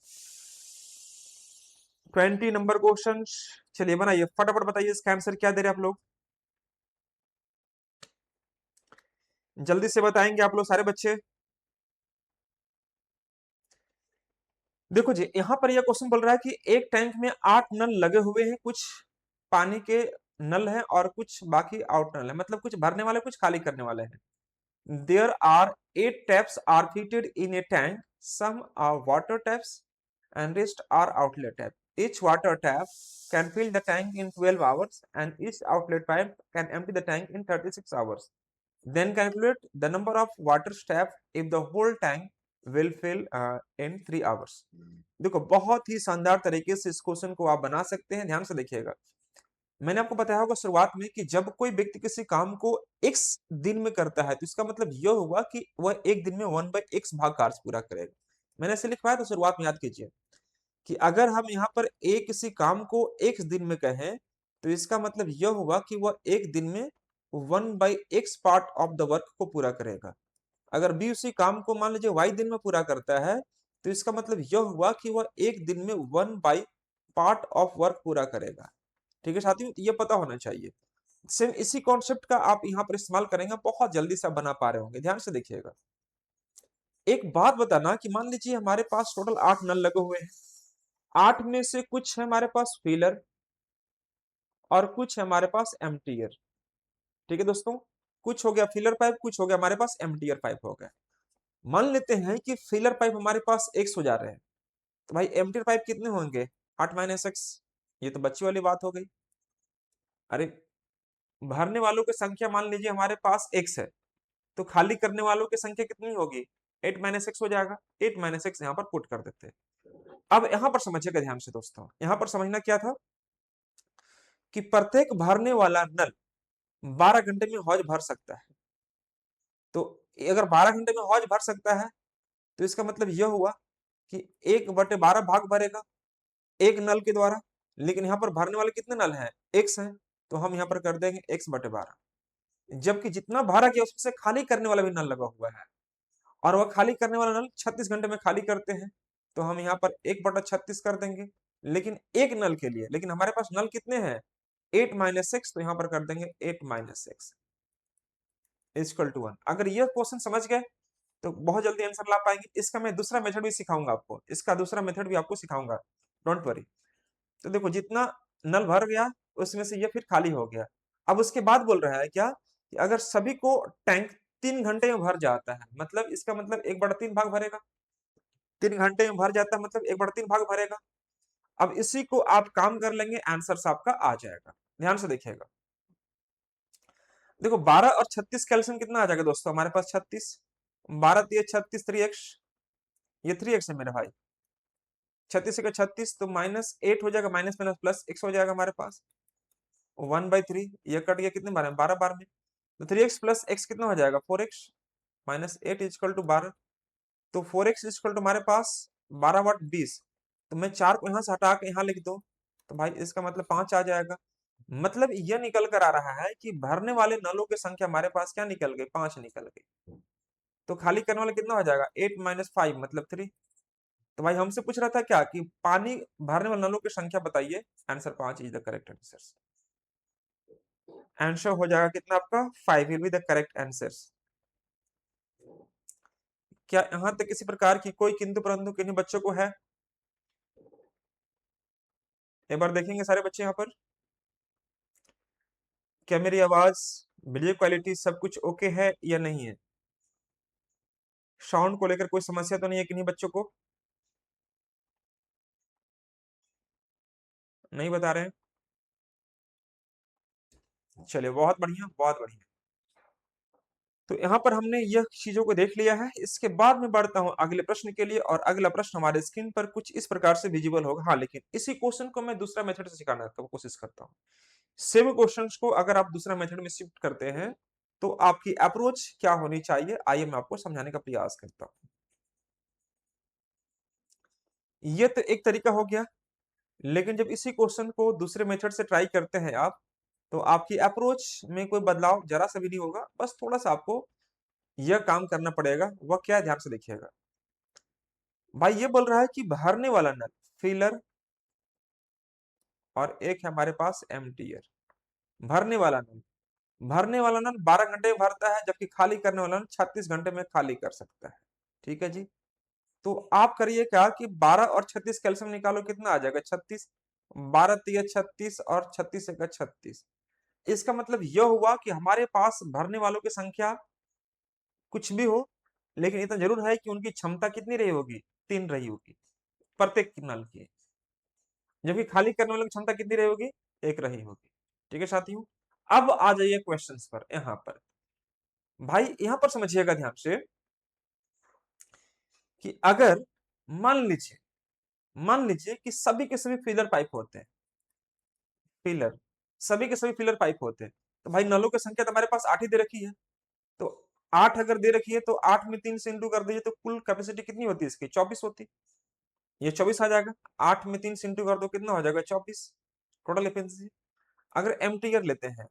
20 नंबर क्वेश्चन, चलिए बनाइए फटाफट, बताइए इसका आंसर क्या दे रहे हैं आप लोग, जल्दी से बताएंगे आप लोग सारे बच्चे। देखो जी, यहाँ पर यह क्वेश्चन बोल रहा है कि एक टैंक में 8 नल लगे हुए हैं, कुछ पानी के नल हैं और कुछ बाकी आउट नल है, मतलब कुछ भरने वाले कुछ खाली करने वाले हैं। There are 8 taps are fitted in a tank, some are water taps and rest are outlet tap. Each water tap can fill the tank in 12 hours and each outlet pipe can empty the tank in 36 hours. Then calculate the number of water tap if the whole tank will fill in 3 hours. देखो बहुत ही शानदार तरीके से इस question को आप बना सकते हैं, ध्यान से देखिएगा। मैंने आपको बताया होगा शुरुआत में कि जब कोई व्यक्ति किसी काम को x दिन में करता है तो इसका मतलब यह होगा कि वह एक दिन में 1/x भाग कार्य पूरा करेगा। मैंने ऐसे लिखवाया तो शुरुआत में याद कीजिए कि अगर हम यहाँ पर ए किसी काम को x दिन में कहें तो इसका मतलब यह होगा कि वह एक दिन में 1/x part of the work को पूरा करेगा। अगर बी उसी काम को मान लीजिए y दिन में पूरा करता है तो इसका मतलब यह हुआ कि वह एक दिन में 1 पार्ट ऑफ वर्क पूरा करेगा। ठीक है साथियों, ये पता होना चाहिए। सेम इसी कॉन्सेप्ट का आप यहाँ पर इस्तेमाल करेंगे, बहुत जल्दी से आप बना पा रहे होंगे, ध्यान से देखिएगा। एक बात बताना कि मान लीजिए हमारे पास टोटल 8 नल लगे हुए हैं, 8 में से कुछ है हमारे पास फिलर और कुछ है हमारे पास एम्प्टियर। ठीक है दोस्तों, कुछ हो गया फिलर पाइप, कुछ हो गया हमारे पास एम्प्टियर पाइप हो गया। मान लेते हैं कि फिलर पाइप हमारे पास एक्स हो जा रहे हैं, तो भाई एम्प्टियर पाइप कितने होंगे, 8 - x। ये तो बच्ची वाली बात हो गई। अरे भरने वालों की संख्या मान लीजिए हमारे पास एक्स है, तो खाली करने वालों की संख्या कितनी होगी, 8 - x हो जाएगा। 8 - x यहाँ पर पुट कर देते हैं। अब यहाँ पर समझिएगा ध्यान से दोस्तों, यहाँ पर समझना क्या था कि प्रत्येक भरने वाला नल 12 घंटे में हौज भर सकता है। तो अगर 12 घंटे में हौज भर सकता है तो इसका मतलब यह हुआ कि 1/12 भाग भरेगा एक नल के द्वारा। लेकिन यहाँ पर भरने वाले कितने नल हैं, एक्स हैं, तो हम यहाँ पर कर देंगे x/12। जबकि जितना भरा गया उसमें से खाली करने वाला भी नल लगा हुआ है और वह खाली करने वाला नल 36 घंटे में खाली करते हैं, तो हम यहाँ पर 1/36 कर देंगे। लेकिन एक नल के लिए, लेकिन हमारे पास नल कितने हैं, 8 - 6, तो यहाँ पर कर देंगे 8 - 6 इक्वल टू 1। अगर ये क्वेश्चन समझ गए तो बहुत जल्दी आंसर ला पाएंगे। इसका मैं दूसरा मेथड भी सिखाऊंगा आपको, इसका दूसरा मेथड भी आपको सिखाऊंगा, डोंट वरी। तो देखो जितना नल भर गया उसमें से ये फिर खाली हो गया। अब उसके बाद बोल रहा है क्या कि अगर सभी को टैंक 3 घंटे में भर जाता है, मतलब इसका मतलब 1/3 भाग भरेगा। 3 घंटे में भर जाता है मतलब 1/3 भाग भरेगा। अब इसी को आप काम कर लेंगे, आंसर आपका आ जाएगा। ध्यान से देखिएगा, देखो 12 और 36 कैल्सियम कितना आ जाएगा दोस्तों, हमारे पास 36, 12 × 36 3x, ये 3x है मेरे भाई। 36 तो -8 हो जाएगा, माइनस माइनस प्लस x हो जाएगा हमारे पास 1/3। ये कट गया कितने बार में, 12 बार में, तो 3x प्लस x कितना हो जाएगा 4x, -8 इक्वल टू 12। तो 4x इक्वल टू हमारे पास 12/20। तो मैं 4 को यहाँ से हटा के यहाँ लिख दो, तो भाई इसका मतलब 5 आ जाएगा। मतलब यह निकल कर आ रहा है कि भरने वाले नलों की संख्या हमारे पास क्या निकल गई, 5 निकल गई। तो खाली करने वाला कितना हो जाएगा, 8 - 5 मतलब 3। तो भाई हमसे पूछ रहा था क्या कि पानी भरने वाले नलों की संख्या बताइए, answer 5 is the correct answer. Answer हो जाएगा कितना आपका, 5 will be the correct answer. क्या यहाँ तक किसी प्रकार की कोई किंतु परंतु किन्हीं बच्चों को है, एक बार देखेंगे सारे बच्चे यहाँ पर। क्या मेरी आवाज, वीडियो क्वालिटी सब कुछ ओके है या नहीं है, साउंड को लेकर कोई समस्या तो नहीं है किन्हीं बच्चों को, नहीं बता रहे हैं। चलिए बहुत बढ़िया बहुत बढ़िया। तो यहाँ पर हमने यह चीजों को देख लिया है। इसके बाद में बढ़ता हूँ अगले प्रश्न के लिए, और अगला प्रश्न हमारे स्क्रीन पर कुछ इस प्रकार से विजिबल होगा। हाँ, लेकिन इसी क्वेश्चन को मैं दूसरा मेथड से सिखाने का कोशिश करता हूँ। सेम क्वेश्चंस को अगर आप दूसरा मेथड में शिफ्ट करते हैं तो आपकी अप्रोच क्या होनी चाहिए, आइए मैं आपको समझाने का प्रयास करता हूं। ये तो एक तरीका हो गया, लेकिन जब इसी क्वेश्चन को दूसरे मेथड से ट्राई करते हैं आप, तो आपकी अप्रोच में कोई बदलाव जरा सा भी नहीं होगा। बस थोड़ा सा आपको यह काम करना पड़ेगा, वह क्या है, ध्यान से देखिएगा। भाई ये बोल रहा है कि भरने वाला नल फिलर, और एक है हमारे पास एम्प्टियर। भरने वाला नल, भरने वाला नल 12 घंटे में भरता है, जबकि खाली करने वाला नल 36 घंटे में खाली कर सकता है। ठीक है जी। तो आप करिए क्या कि 12 और 36 कैल्सियम निकालो, कितना आ जाएगा 36। 12 तिया 36 और 36 का 36। इसका मतलब यह हुआ कि हमारे पास भरने वालों की संख्या कुछ भी हो, लेकिन इतना जरूर है कि उनकी क्षमता कितनी रही होगी, 3 रही होगी प्रत्येक नल की, जबकि खाली करने वालों की क्षमता कितनी रही होगी, 1 रही होगी। ठीक है साथियों। अब आ जाइए क्वेश्चंस पर। यहां पर भाई यहां पर समझिएगा ध्यान से कि अगर मान लीजिए, मान लीजिए कि सभी के सभी फिलर पाइप होते हैं, फिलर, सभी के सभी फिलर पाइप होते हैं, तो भाई नलों की संख्या तो हमारे पास 8 ही दे रखी है। तो 8 अगर दे रखी है तो 8 में 3 से इंटू कर दीजिए, तो कुल कैपेसिटी कितनी होती है इसकी, 24 होती। ये 24 आ जाएगा। 8 में 3 से इंटू कर दो, कितना हो जाएगा 24 टोटल एफिशिएंसी। अगर एम्पीयर लेते हैं,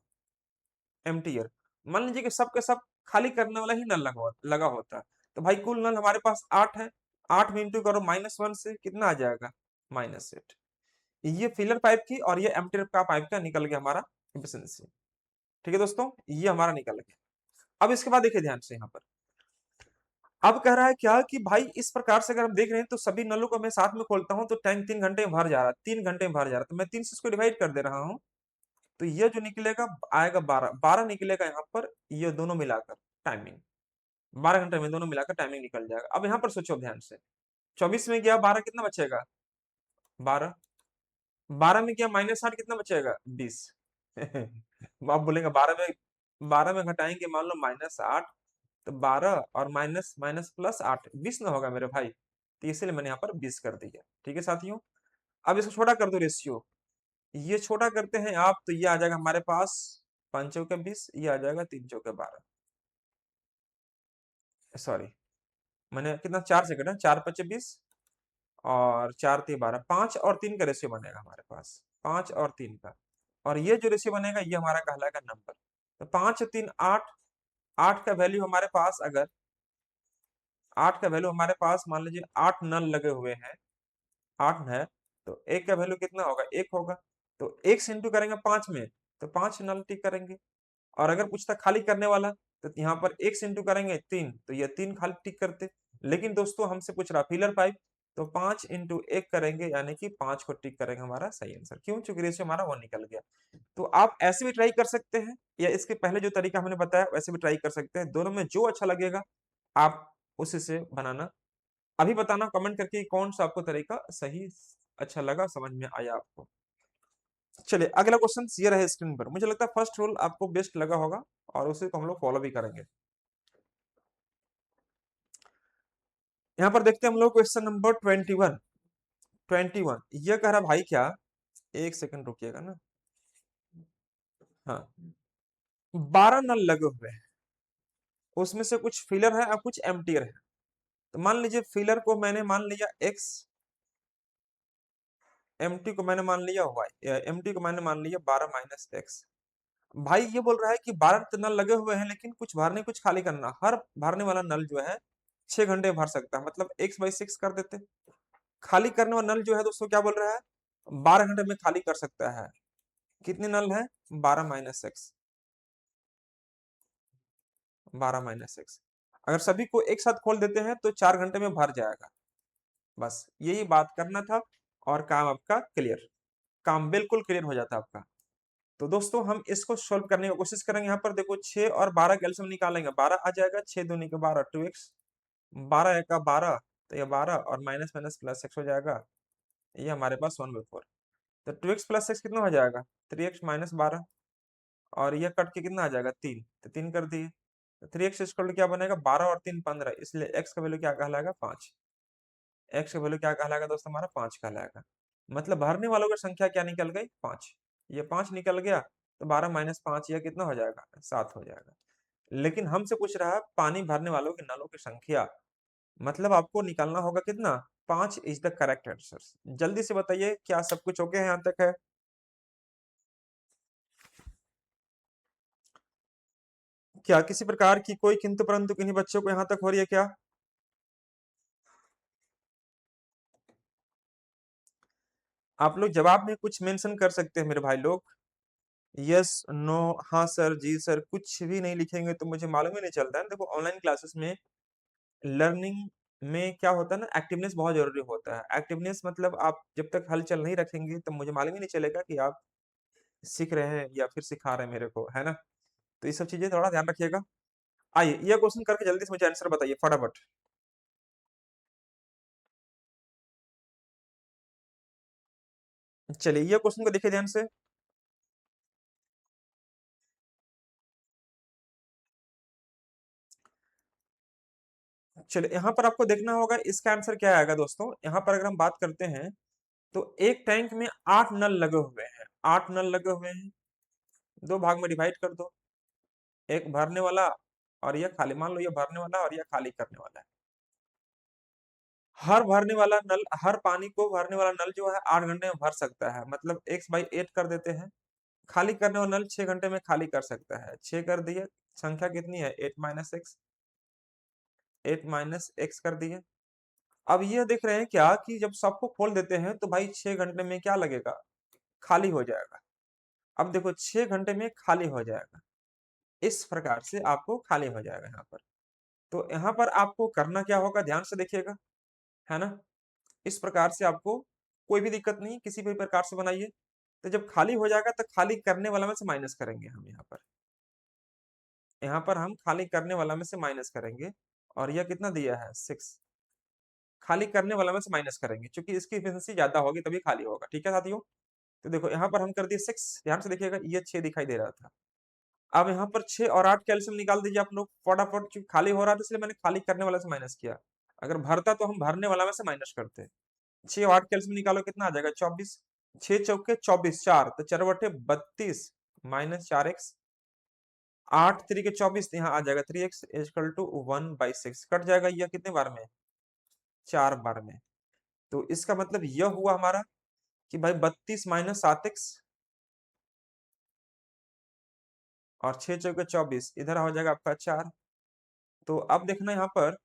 एम्पीयर, मान लीजिए कि सब के सब खाली करने वाला ही नल लगा होता है, तो भाई कुल नल हमारे पास 8 है। 8 में इंटू करो -1 से, कितना आ जाएगा -8। ये फिलर पाइप की और ये एम्पीयर का पाइप का निकल गया हमारा एफिशिएंसी। ठीक है दोस्तों, ये हमारा निकल गया। अब इसके बाद देखिए ध्यान से यहाँ पर, अब कह रहा है क्या कि भाई इस प्रकार से अगर हम देख रहे हैं तो सभी नलों को मैं साथ में खोलता हूं तो टैंक 3 घंटे में भर जा रहा है, 3 घंटे में भर जा रहा है, तो मैं 3 से इसको डिवाइड कर दे रहा हूं। तो ये जो निकलेगा आएगा 12, 12 निकलेगा यहाँ पर, ये दोनों मिलाकर टाइमिंग 12 घंटे में दोनों मिलाकर टाइमिंग निकल जाएगा। अब यहाँ पर सोचो ध्यान से, 24 में गया 12, कितना बचेगा 12। 12 में गया -8, कितना बचेगा 20। आप बोलेंगे 12 में घटाएंगे मान लो -8, तो 12 और माइनस माइनस प्लस 8, 20 ना होगा मेरे भाई, तो इसलिए मैंने यहाँ पर 20 कर दिया। ठीक है साथियों। अब इसको छोटा कर दो रेशियो, ये छोटा करते हैं आप तो ये आ जाएगा हमारे पास 5 चौके 20, ये आ जाएगा 3 चौके 12, सॉरी मैंने कितना 4 से कटा, 4 पचे 20 और 4 3 12, 5 और 3 का रेशियो बनेगा हमारे पास, 5 और 3 का। और ये जो रेशियो बनेगा ये हमारा कहलाएगा नंबर। तो 5 3 8, 8 का वैल्यू हमारे पास अगर 8 का वैल्यू हमारे पास मान लीजिए 8 नल लगे हुए हैं, 8 है, तो 1 का वैल्यू कितना होगा, 1 होगा। तो 1 से इंटू करेंगे 5 में, तो 5 नल टिक करेंगे। और अगर पूछता खाली करने वाला, तो यहाँ पर 1 से इंटू करेंगे 3, तो ये 3 खाली टिक करते। लेकिन दोस्तों हमसे पूछ रहा फिलर पाइप, तो 5 इंटू 1 करेंगे, यानी कि 5 को टिक करेंगे, हमारा सही आंसर। क्यों, चूंकि रेशियो हमारा वो निकल गया। तो आप ऐसे भी ट्राई कर सकते हैं, या इसके पहले जो तरीका हमने बताया वैसे भी ट्राई कर सकते हैं, दोनों में जो अच्छा लगेगा आप उसी से बनाना। अभी बताना कमेंट करके कौन सा आपको तरीका सही अच्छा लगा, समझ में आया आपको। चलिए अगला क्वेश्चन ये रहे स्क्रीन पर, मुझे लगता है फर्स्ट रूल आपको बेस्ट लगा होगा और उसे को हम लोग फॉलो भी करेंगे। यहाँ पर देखते हैं हम लोग क्वेश्चन नंबर 21। 21 ये कह रहा भाई क्या, एक सेकंड रुकिएगा ना। हाँ, 12 नल लगे हुए हैं, उसमें से कुछ फिलर है और कुछ एम्प्टियर है। तो मान लीजिए फिलर को मैंने मान लिया x, एम्प्टी को मैंने मान लिया y, एम्प्टी को मैंने मान लिया 12 माइनस x। भाई ये बोल रहा है कि 12 तो नल लगे हुए हैं, लेकिन कुछ भरने कुछ खाली करना। हर भरने वाला नल जो है 6 घंटे भर सकता है, मतलब x/6 कर देते। खाली करने वाला नल जो है दोस्तों क्या बोल रहा है, 12 घंटे में खाली कर सकता है। कितने नल है, 12 माइनस एक्स, 12 माइनस एक्स। अगर सभी को एक साथ खोल देते हैं तो 4 घंटे में भर जाएगा। बस यही बात करना था और काम आपका क्लियर, काम बिल्कुल क्लियर हो जाता आपका। तो दोस्तों हम इसको सोल्व करने की कोशिश करेंगे। यहाँ पर देखो 6 और 12 कैल्सियम निकालेंगे, 12 आ जाएगा, 6 दूनी के 12 2x, 12 का 12, तो ये 12 और माइनस माइनस प्लस एक्स हो जाएगा, ये हमारे पास 1/4। तो 2x प्लस एक्स कितना हो जाएगा, 3x माइनस 12, और ये कट के कितना आ जाएगा 3, तो 3 कर दिए। तो 3x इक्वल टू क्या बनेगा, 12 और 3 15, इसलिए x का वैल्यू क्या कहलाएगा 5। x का वैल्यू क्या कहलाएगा दोस्तों, हमारा 5 कहलाएगा। मतलब भरने वालों की संख्या क्या निकल गई, 5। ये 5 निकल गया, तो 12 माइनस 5 यह कितना हो जाएगा, 7 हो जाएगा। लेकिन हमसे पूछ रहा है पानी भरने वालों के नलों की संख्या, मतलब आपको निकालना होगा कितना, 5 इज द करेक्ट आंसर। जल्दी से बताइए क्या सब कुछ ओके है, यहाँ तक है? क्या किसी प्रकार की कोई किंतु परंतु किन्हीं बच्चों को यहाँ तक हो रही है क्या? आप लोग जवाब में कुछ मेंशन कर सकते हैं मेरे भाई लोग, यस नो, हाँ सर, जी सर, कुछ भी नहीं लिखेंगे तो मुझे मालूम ही नहीं चलता है। देखो ऑनलाइन क्लासेस में लर्निंग में क्या होता है ना, एक्टिवनेस बहुत जरूरी होता है। एक्टिवनेस मतलब आप जब तक हलचल नहीं रखेंगे तो मुझे मालूम ही नहीं चलेगा कि आप सीख रहे हैं या फिर सिखा रहे हैं मेरे को, है ना? तो ये सब चीजें थोड़ा ध्यान रखिएगा। आइए ये क्वेश्चन करके जल्दी से मुझे आंसर बताइए फटाफट। चलिए ये क्वेश्चन को देखिए ध्यान से। चलिए यहाँ पर आपको देखना होगा इसका आंसर क्या आएगा दोस्तों। यहाँ पर अगर हम बात करते हैं तो एक टैंक में 8 नल लगे हुए हैं, 8 नल लगे हुए हैं, दो भाग में डिवाइड कर दो, एक भरने वाला और यह खाली। मान लो ये भरने वाला और यह खाली करने वाला है। हर भरने वाला नल, हर पानी को भरने वाला नल जो है 8 घंटे में भर सकता है, मतलब x/8 कर देते हैं। खाली करने वाला नल 6 घंटे में खाली कर सकता है, 6 कर दिए। संख्या कितनी है, 8 - x, 8 - x कर दिए। अब ये देख रहे हैं क्या कि जब सबको खोल देते हैं तो भाई 6 घंटे में क्या लगेगा, खाली हो जाएगा। अब देखो 6 घंटे में खाली हो जाएगा, इस प्रकार से आपको खाली हो जाएगा यहाँ पर। तो यहाँ पर आपको करना क्या होगा, ध्यान से देखिएगा, है ना? इस प्रकार से आपको कोई भी दिक्कत नहीं, किसी भी प्रकार से बनाइए। तो जब खाली हो जाएगा तो खाली करने वाला में से माइनस करेंगे हम यहाँ पर। यहाँ पर हम खाली करने वाला में से माइनस करेंगे, और यह कितना दिया है, 6। खाली करने वाला में से माइनस करेंगे क्योंकि इसकी एफिशिएंसी ज्यादा होगी तभी खाली होगा, ठीक है साथियों? तो देखो यहाँ पर हम कर दिए 6, ध्यान से देखिएगा, ये 6 दिखाई दे रहा था। अब यहाँ पर 6 और 8 कैल्शियम निकाल दीजिए आप लोग फटाफट, क्योंकि खाली हो रहा था इसलिए मैंने खाली करने वाला से माइनस किया। अगर भरता तो हम भरने वाला में से माइनस करते। 6 और 8 कैल्शियम निकालो कितना आ जाएगा, 24। 6 चौके 24, 4 तो 4 बटे 32 माइनस 4x, 8 3 के 24, यहाँ आ जाएगा 3x इक्वल टू 1/6। कट जाएगा यह कितने बार में, 4 बार में। तो इसका मतलब यह हुआ हमारा कि भाई 32 माइनस 7x और 6 चौके 24, इधर हो जाएगा आपका 4। तो अब देखना यहाँ पर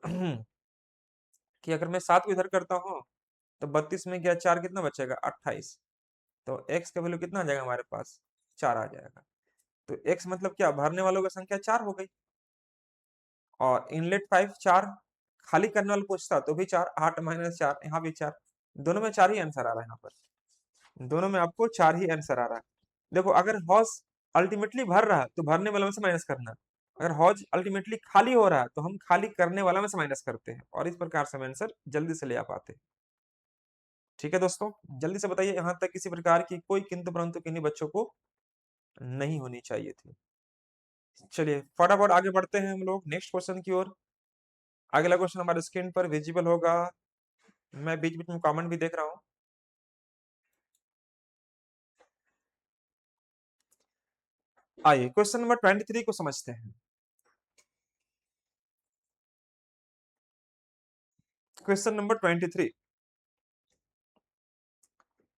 कि अगर मैं 7 को इधर करता हूँ तो 32 में गया 4, कितना बचेगा, 28। तो x का वैल्यू कितना आ जाएगा हमारे पास, 4 आ जाएगा। तो x मतलब क्या, भरने वालों की संख्या 4 हो गई, और इनलेट 5 4, खाली करने वाला पूछता तो भी 4, 8 माइनस 4, यहाँ भी 4। दोनों में 4 ही आंसर आ रहा है यहाँ पर, दोनों में आपको 4 ही आंसर आ रहा है। देखो अगर हौज अल्टीमेटली भर रहा है तो भरने वाला में से माइनस करना, अगर हौज अल्टीमेटली खाली हो रहा है तो हम खाली करने वाला में से माइनस करते हैं, और इस प्रकार से हम आंसर जल्दी से ले आ पाते हैं। ठीक है दोस्तों, जल्दी से बताइए यहाँ तक किसी प्रकार की कोई किंतु परंतु किन्हीं बच्चों को नहीं होनी चाहिए थी। चलिए फटाफट आगे बढ़ते हैं हम लोग नेक्स्ट क्वेश्चन की ओर। अगला क्वेश्चन हमारे स्क्रीन पर विजिबल होगा, मैं बीच बीच में कमेंट भी देख रहा हूँ। आइए क्वेश्चन नंबर 23 को समझते हैं। क्वेश्चन नंबर 23,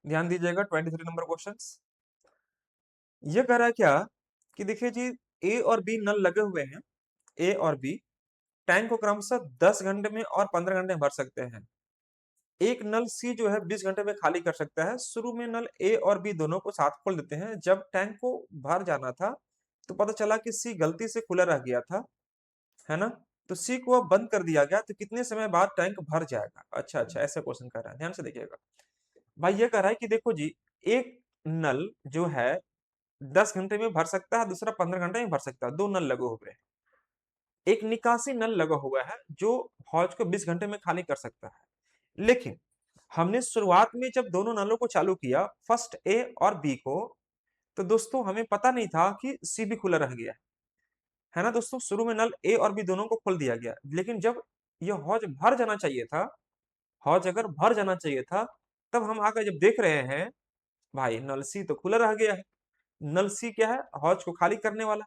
ध्यान दीजिएगा, 23 नंबर क्वेश्चन ये कह रहा है क्या कि देखिए जी, ए और बी नल लगे हुए हैं, ए और बी टैंक को क्रमशः 10 घंटे में और 15 घंटे में भर सकते हैं। एक नल सी जो है 20 घंटे में खाली कर सकता है। शुरू में नल ए और बी दोनों को साथ खोल देते हैं, जब टैंक को भर जाना था तो पता चला कि सी गलती से खुला रह गया था, है ना? तो सी को अब बंद कर दिया गया, तो कितने समय बाद टैंक भर जाएगा? अच्छा अच्छा, ऐसा क्वेश्चन कर रहा है, ध्यान से देखिएगा। भाई ये कह रहा है कि देखो जी, एक नल जो है 10 घंटे में भर सकता है, दूसरा 15 घंटे में भर सकता है, दो नल लगे हुए हैं। एक निकासी नल लगा हुआ है जो हौज को 20 घंटे में खाली कर सकता है। लेकिन हमने शुरुआत में जब दोनों नलों को चालू किया, फर्स्ट ए और बी को, तो दोस्तों हमें पता नहीं था कि सी भी खुला रह गया, है ना दोस्तों? शुरू में नल ए और बी दोनों को खोल दिया गया, लेकिन जब यह हौज भर जाना चाहिए था, हौज अगर भर जाना चाहिए था, तब हम आकर जब देख रहे हैं भाई नल सी तो खुला रह गया है। नल सी क्या है, हौज को खाली करने वाला।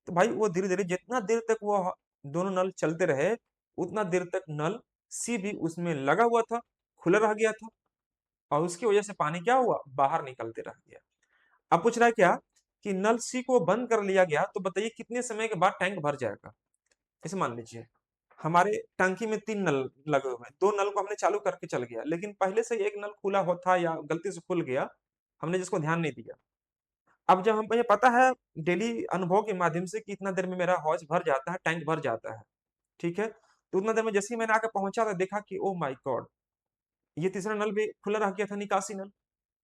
तो भाई वो धीरे धीरे जितना देर तक वो दोनों नल चलते रहे, उतना देर तक नल सी भी उसमें लगा हुआ था, खुला रह गया था, और उसकी वजह से पानी क्या हुआ, बाहर निकलते रह गया। अब पूछ रहा है क्या, कि नल सी को बंद कर लिया गया, तो बताइए कितने समय के बाद टैंक भर जाएगा। जैसे मान लीजिए हमारे टंकी में 3 नल लगे हुए हैं, 2 नल को हमने चालू करके चल गया, लेकिन पहले से ही एक नल खुला हो था या गलती से खुल गया, हमने जिसको ध्यान नहीं दिया। अब जब हमें पता है डेली अनुभव के माध्यम से कि इतना देर में मेरा हौज भर जाता है, टैंक भर जाता है, ठीक है, तो उतना देर में जैसे ही मैंने आकर पहुंचा तो देखा कि ओ माय गॉड, ये तीसरा नल भी खुला रह गया था, निकासी नल।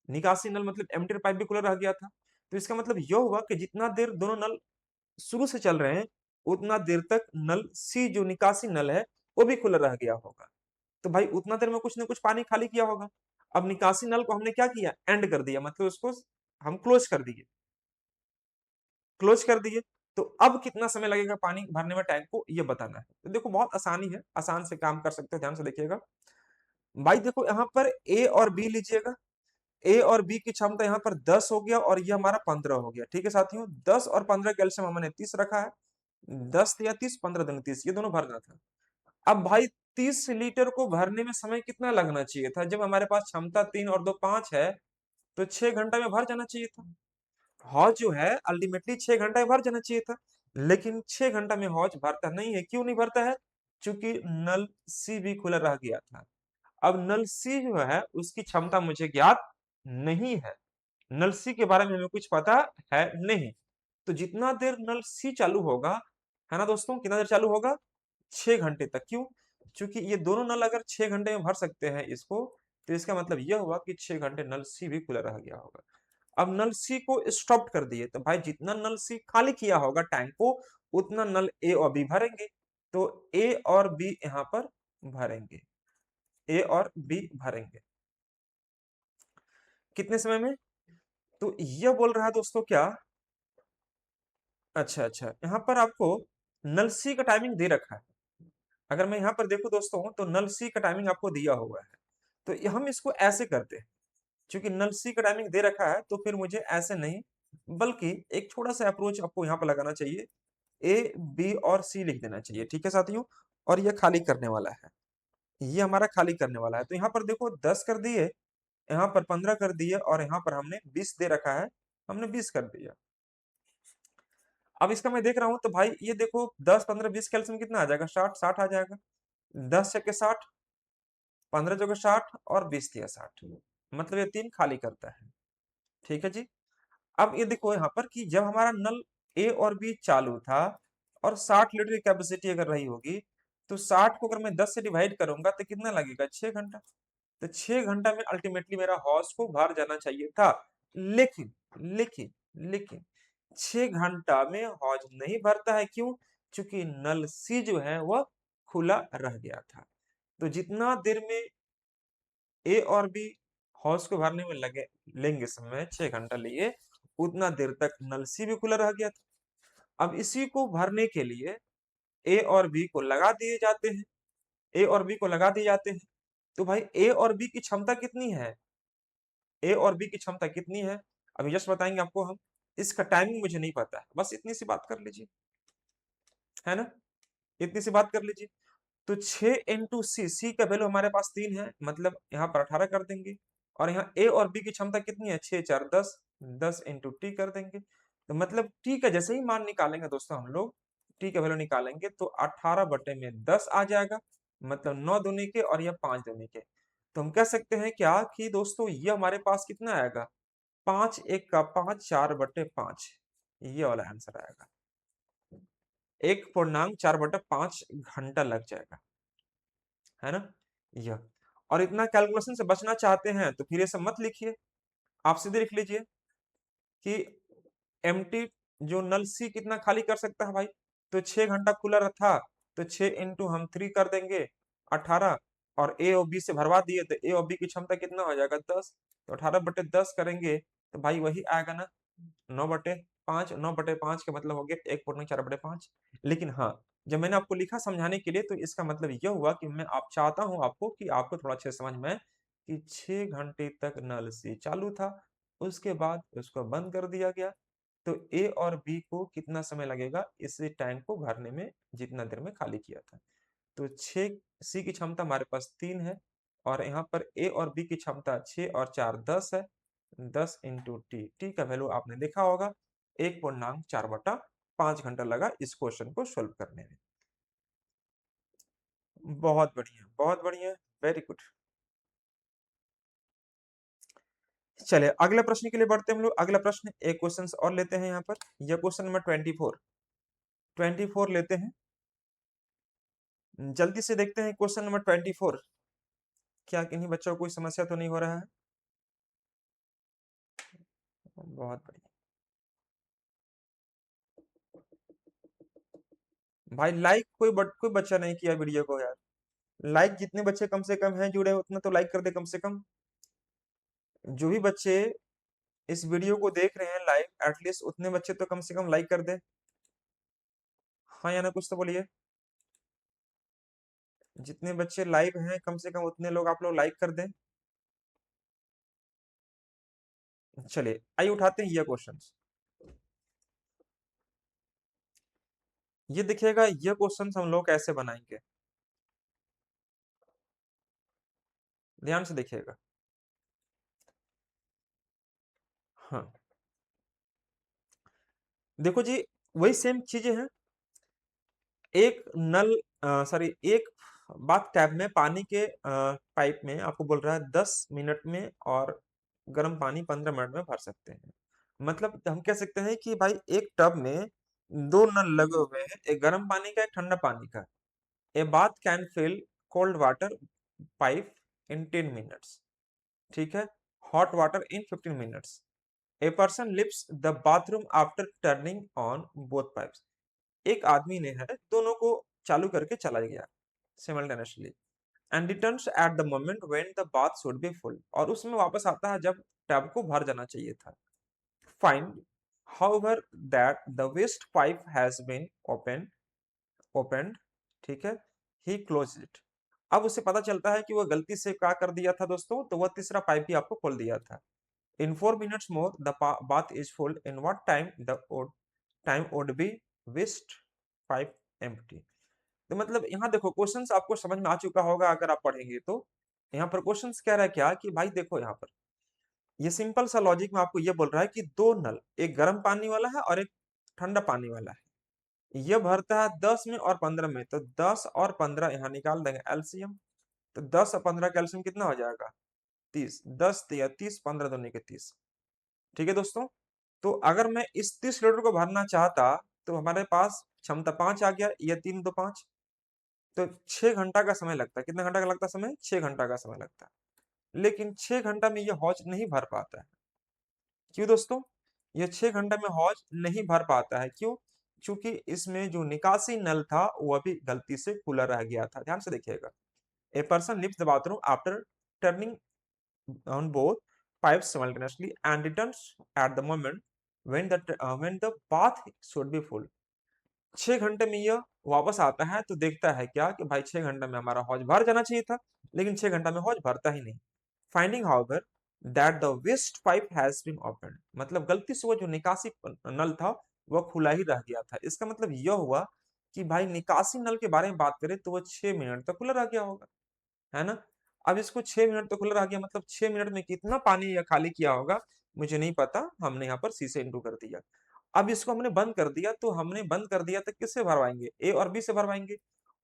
निकासी नल मतलब एमिटर पाइप भी खुला रह गया था। तो इसका मतलब यह हुआ कि जितना देर दोनों नल शुरू से चल रहे हैं, उतना देर तक नल सी जो निकासी नल है, वो भी खुला रह गया होगा। तो भाई उतना देर में कुछ ना कुछ पानी खाली किया होगा। अब निकासी नल को हमने क्या किया, एंड कर दिया, मतलब उसको हम क्लोज कर दिए, क्लोज कर दिए। तो अब कितना समय लगेगा पानी भरने में टैंक को, ये बताना है। तो देखो बहुत आसानी है, आसान से काम कर सकते हो, ध्यान से देखिएगा। भाई देखो यहाँ पर ए और बी लीजिएगा। ए और बी की क्षमता यहाँ पर 10 हो गया और ये हमारा 15 हो गया, ठीक है साथियों। 10 और 15 का एलसीएम हमने 30 रखा है। 10 या 30, 15 दूनी 30, ये दोनों भरना था। अब भाई 30 लीटर को भरने में समय कितना लगना चाहिए था, जब हमारे पास क्षमता 3 और 2 5 है, तो 6 घंटा में भर जाना चाहिए था। हौज जो है अल्टीमेटली 6 घंटा में भर जाना चाहिए था, लेकिन 6 घंटा में हौज भरता नहीं है। क्यों नहीं भरता है, क्योंकि नल सी भी खुला रह गया था। अब नल सी जो है उसकी क्षमता मुझे ज्ञात नहीं है, नल सी के बारे में हमें कुछ पता है नहीं। तो जितना देर नल सी चालू होगा, है ना दोस्तों, कितना देर चालू होगा, 6 घंटे तक। क्यों, क्योंकि ये दोनों नल अगर 6 घंटे में भर सकते हैं इसको, तो इसका मतलब यह हुआ कि 6 घंटे नल सी भी खुला रह गया होगा। अब नल सी को स्टॉप कर दिए, तो भाई जितना नल सी खाली किया होगा टैंक को, उतना नल ए और बी भरेंगे। तो ए और बी यहाँ पर भरेंगे, ए और बी भरेंगे। कितने समय में, तो यह बोल रहा है दोस्तों क्या, अच्छा अच्छा, यहाँ पर आपको नल सी का टाइमिंग दे रखा है। अगर मैं यहाँ पर देखूं दोस्तों, तो नल सी का टाइमिंग आपको दिया हुआ है। तो हम इसको ऐसे करते हैं, क्योंकि नल सी का टाइमिंग दे रखा है, तो फिर मुझे ऐसे नहीं, बल्कि एक थोड़ा सा अप्रोच आपको यहाँ पर लगाना चाहिए। ए बी और सी लिख देना चाहिए, ठीक है साथियों। और ये खाली करने वाला है, ये हमारा खाली करने वाला है। तो यहाँ पर देखो 10 कर दिए, यहाँ पर 15 कर दिए, और यहाँ पर हमने 20 दे रखा है, हमने 20 कर दिया। अब इसका मैं देख रहा हूं, तो भाई ये देखो 10 15 20 कैलसियम कितना आ जाएगा, 60 60 आ जाएगा। 10 छक्के 60, 15 जगह 60 और 20 दिया 60, मतलब ये 3 खाली करता है, ठीक है जी। अब ये देखो यहाँ पर कि जब हमारा नल ए और बी चालू था और 60 लीटर की कैपेसिटी अगर रही होगी, तो 60 को अगर मैं 10 से डिवाइड करूंगा तो कितना लगेगा, 6 घंटा। तो 6 घंटा में अल्टीमेटली मेरा हौस को भर जाना चाहिए था। लेकिन लेकिन लेकिन 6 घंटा में हौज नहीं भरता है। क्यों, क्योंकि नल सी जो है वह खुला रह गया था। तो जितना देर में ए और बी हौज को भरने में लगे लेंगे समय, 6 घंटा लिए, उतना देर तक नल सी भी खुला रह गया था। अब इसी को भरने के लिए ए और बी को लगा दिए जाते हैं, ए और बी को लगा दिए जाते हैं। तो भाई ए और बी की क्षमता कितनी है, ए और बी की क्षमता कितनी है, अभी जस्ट बताएंगे आपको हम। इसका टाइमिंग मुझे नहीं पता है, बस इतनी सी बात कर लीजिए, है ना, इतनी सी बात कर लीजिए। तो 6 × सी का वैल्यू हमारे पास 3 है, मतलब यहाँ पर 18 कर देंगे। और यहाँ ए और बी की क्षमता कितनी है, 6 4 10, 10 × टी कर देंगे। तो मतलब टी का जैसे ही मान निकालेंगे दोस्तों हम लोग, टी का वैल्यू निकालेंगे, तो 18/10 आ जाएगा, मतलब 9 दूनी के और यह 5 दूनी के। तो हम कह सकते हैं क्या कि दोस्तों ये हमारे पास कितना आएगा, 5 1 का 5, 4/5, ये वाला आंसर आएगा। 1.4/5 घंटा लग जाएगा, है ना, यह। और इतना कैलकुलेशन से बचना चाहते हैं तो फिर ये सब मत लिखिए, आप सीधे लिख लीजिए कि एम्प्टी जो नल सी कितना खाली कर सकता है भाई, तो 6 घंटा खुला था, तो 6 × हम 3 कर देंगे, 18, और ए और बी से भरवा दिए, तो ए और बी की क्षमता कितना हो जाएगा, 10। तो 18/10 करेंगे, तो भाई वही आएगा ना, 9/5। 9/5 का मतलब हो गया 1.4/5। लेकिन हाँ, जब मैंने आपको लिखा समझाने के लिए, तो इसका मतलब यह हुआ कि मैं आप चाहता हूं आपको कि आपको थोड़ा अच्छे से समझ में आए कि 6 घंटे तक नल से चालू था, उसके बाद उसको बंद कर दिया गया, तो ए और बी को कितना समय लगेगा इस टैंक को भरने में, जितना देर में खाली किया था। तो 6 सी की क्षमता हमारे पास 3 है, और यहाँ पर ए और बी की क्षमता 6 और 4 10 है। 10 इंटू टी, टी का वैल्यू आपने देखा होगा 1.4/5 घंटा लगा इस क्वेश्चन को सोल्व करने में। बहुत बढ़िया, बहुत बढ़िया, वेरी गुड। चलिए अगले प्रश्न के लिए बढ़ते हैं हम लोग। अगला प्रश्न, एक क्वेश्चन और लेते हैं यहाँ पर। यह क्वेश्चन नंबर 24 लेते हैं। जल्दी से देखते हैं क्वेश्चन नंबर 24। क्या किन्हीं बच्चों को कोई समस्या तो नहीं हो रहा है? बहुत बढ़िया भाई। लाइक कोई बच्चा नहीं किया वीडियो को यार। लाइक जितने बच्चे कम से कम हैं जुड़े, उतना तो लाइक कर दे कम से कम। जो भी बच्चे इस वीडियो को देख रहे हैं लाइव, एटलीस्ट उतने बच्चे तो कम से कम लाइक कर दे। हाँ या ना, कुछ तो बोलिए। जितने बच्चे लाइव हैं कम से कम उतने लोग आप लोग लाइक कर दें। चलिए आइए उठाते हैं ये क्वेश्चन। ये देखिएगा, ये क्वेश्चन हम लोग कैसे बनाएंगे, ध्यान से देखिएगा। हाँ देखो जी, वही सेम चीजें हैं। एक नल, सॉरी, एक बाथ टैब में पानी के पाइप में आपको बोल रहा है 10 मिनट में, और गर्म पानी 15 मिनट में भर सकते हैं। मतलब हम कह सकते हैं कि भाई एक टब में दो नल लगे हुए हैं, एक गर्म पानी का, एक ठंडा पानी का। A bath can fill cold water pipe in 10 minutes, ठीक है, hot water in 15 minutes. A person lifts the bathroom after turning on both pipes. एक आदमी ने है दोनों को चालू करके चला गया simultaneously, and returns at the moment when the bath should be full, और उसमें वापस आता है जब टैब को भर जाना चाहिए था। Find however that the waste pipe has been opened, ठीक है, ही क्लोज इट। अब उसे पता चलता है कि वह गलती से क्या कर दिया था दोस्तों, तो वह तीसरा पाइप भी आपको खोल दिया था। In 4 minutes more, the bath is full. In what time time would be waste pipe empty? तो मतलब यहाँ देखो क्वेश्चंस आपको समझ में आ चुका होगा अगर आप पढ़ेंगे तो। यहाँ पर क्वेश्चंस कह रहा है क्या कि भाई देखो यहाँ पर ये सिंपल सा लॉजिक में आपको ये बोल रहा है कि दो नल, एक गर्म पानी वाला है और एक ठंडा पानी वाला है। ये भरता है 10 में और 15 में, तो 10 और 15 यहाँ निकाल देंगे एलसीएम। तो 10 और 15 का एलसीएम कितना हो जाएगा? 30। 10 या 30, 15 दूनी के 30। ठीक है दोस्तों। तो अगर मैं इस 30 लीटर को भरना चाहता, तो हमारे पास क्षमता 5 आ गया, ये 3 2 5, तो 6 घंटा का समय लगता है। कितना घंटा का लगता है समय? 6 घंटा का समय लगता है। लेकिन 6 घंटा में ये हौज नहीं भर पाता है। क्यों दोस्तों? ये 6 घंटा में हौज नहीं भर पाता है, क्यों? क्योंकि इसमें जो निकासी नल था वो अभी गलती से खुला रह गया था। ध्यान से देखिएगा। A person leaves the bathroom after turning on both pipes simultaneously and returns at the moment when the bath should be full। 6 घंटे में यह वापस आता है तो देखता है क्या कि भाई 6 घंटे में हमारा हौज भर जाना चाहिए था, लेकिन 6 घंटा में हौज भरता ही नहीं। Finding however that the waste pipe has been open, मतलब गलती से वो जो निकासी नल था वह खुला ही रह गया था। इसका मतलब यह हुआ कि भाई निकासी नल के बारे में बात करें तो वह 6 मिनट तक खुला रह गया होगा, है ना। अब इसको 6 मिनट तो खुला रह गया, मतलब 6 मिनट में कितना पानी ये खाली किया होगा मुझे नहीं पता, हमने यहाँ पर सी से इंटू कर दिया। अब इसको हमने बंद कर दिया, तो हमने बंद कर दिया तो किससे भरवाएंगे? ए और बी से भरवाएंगे।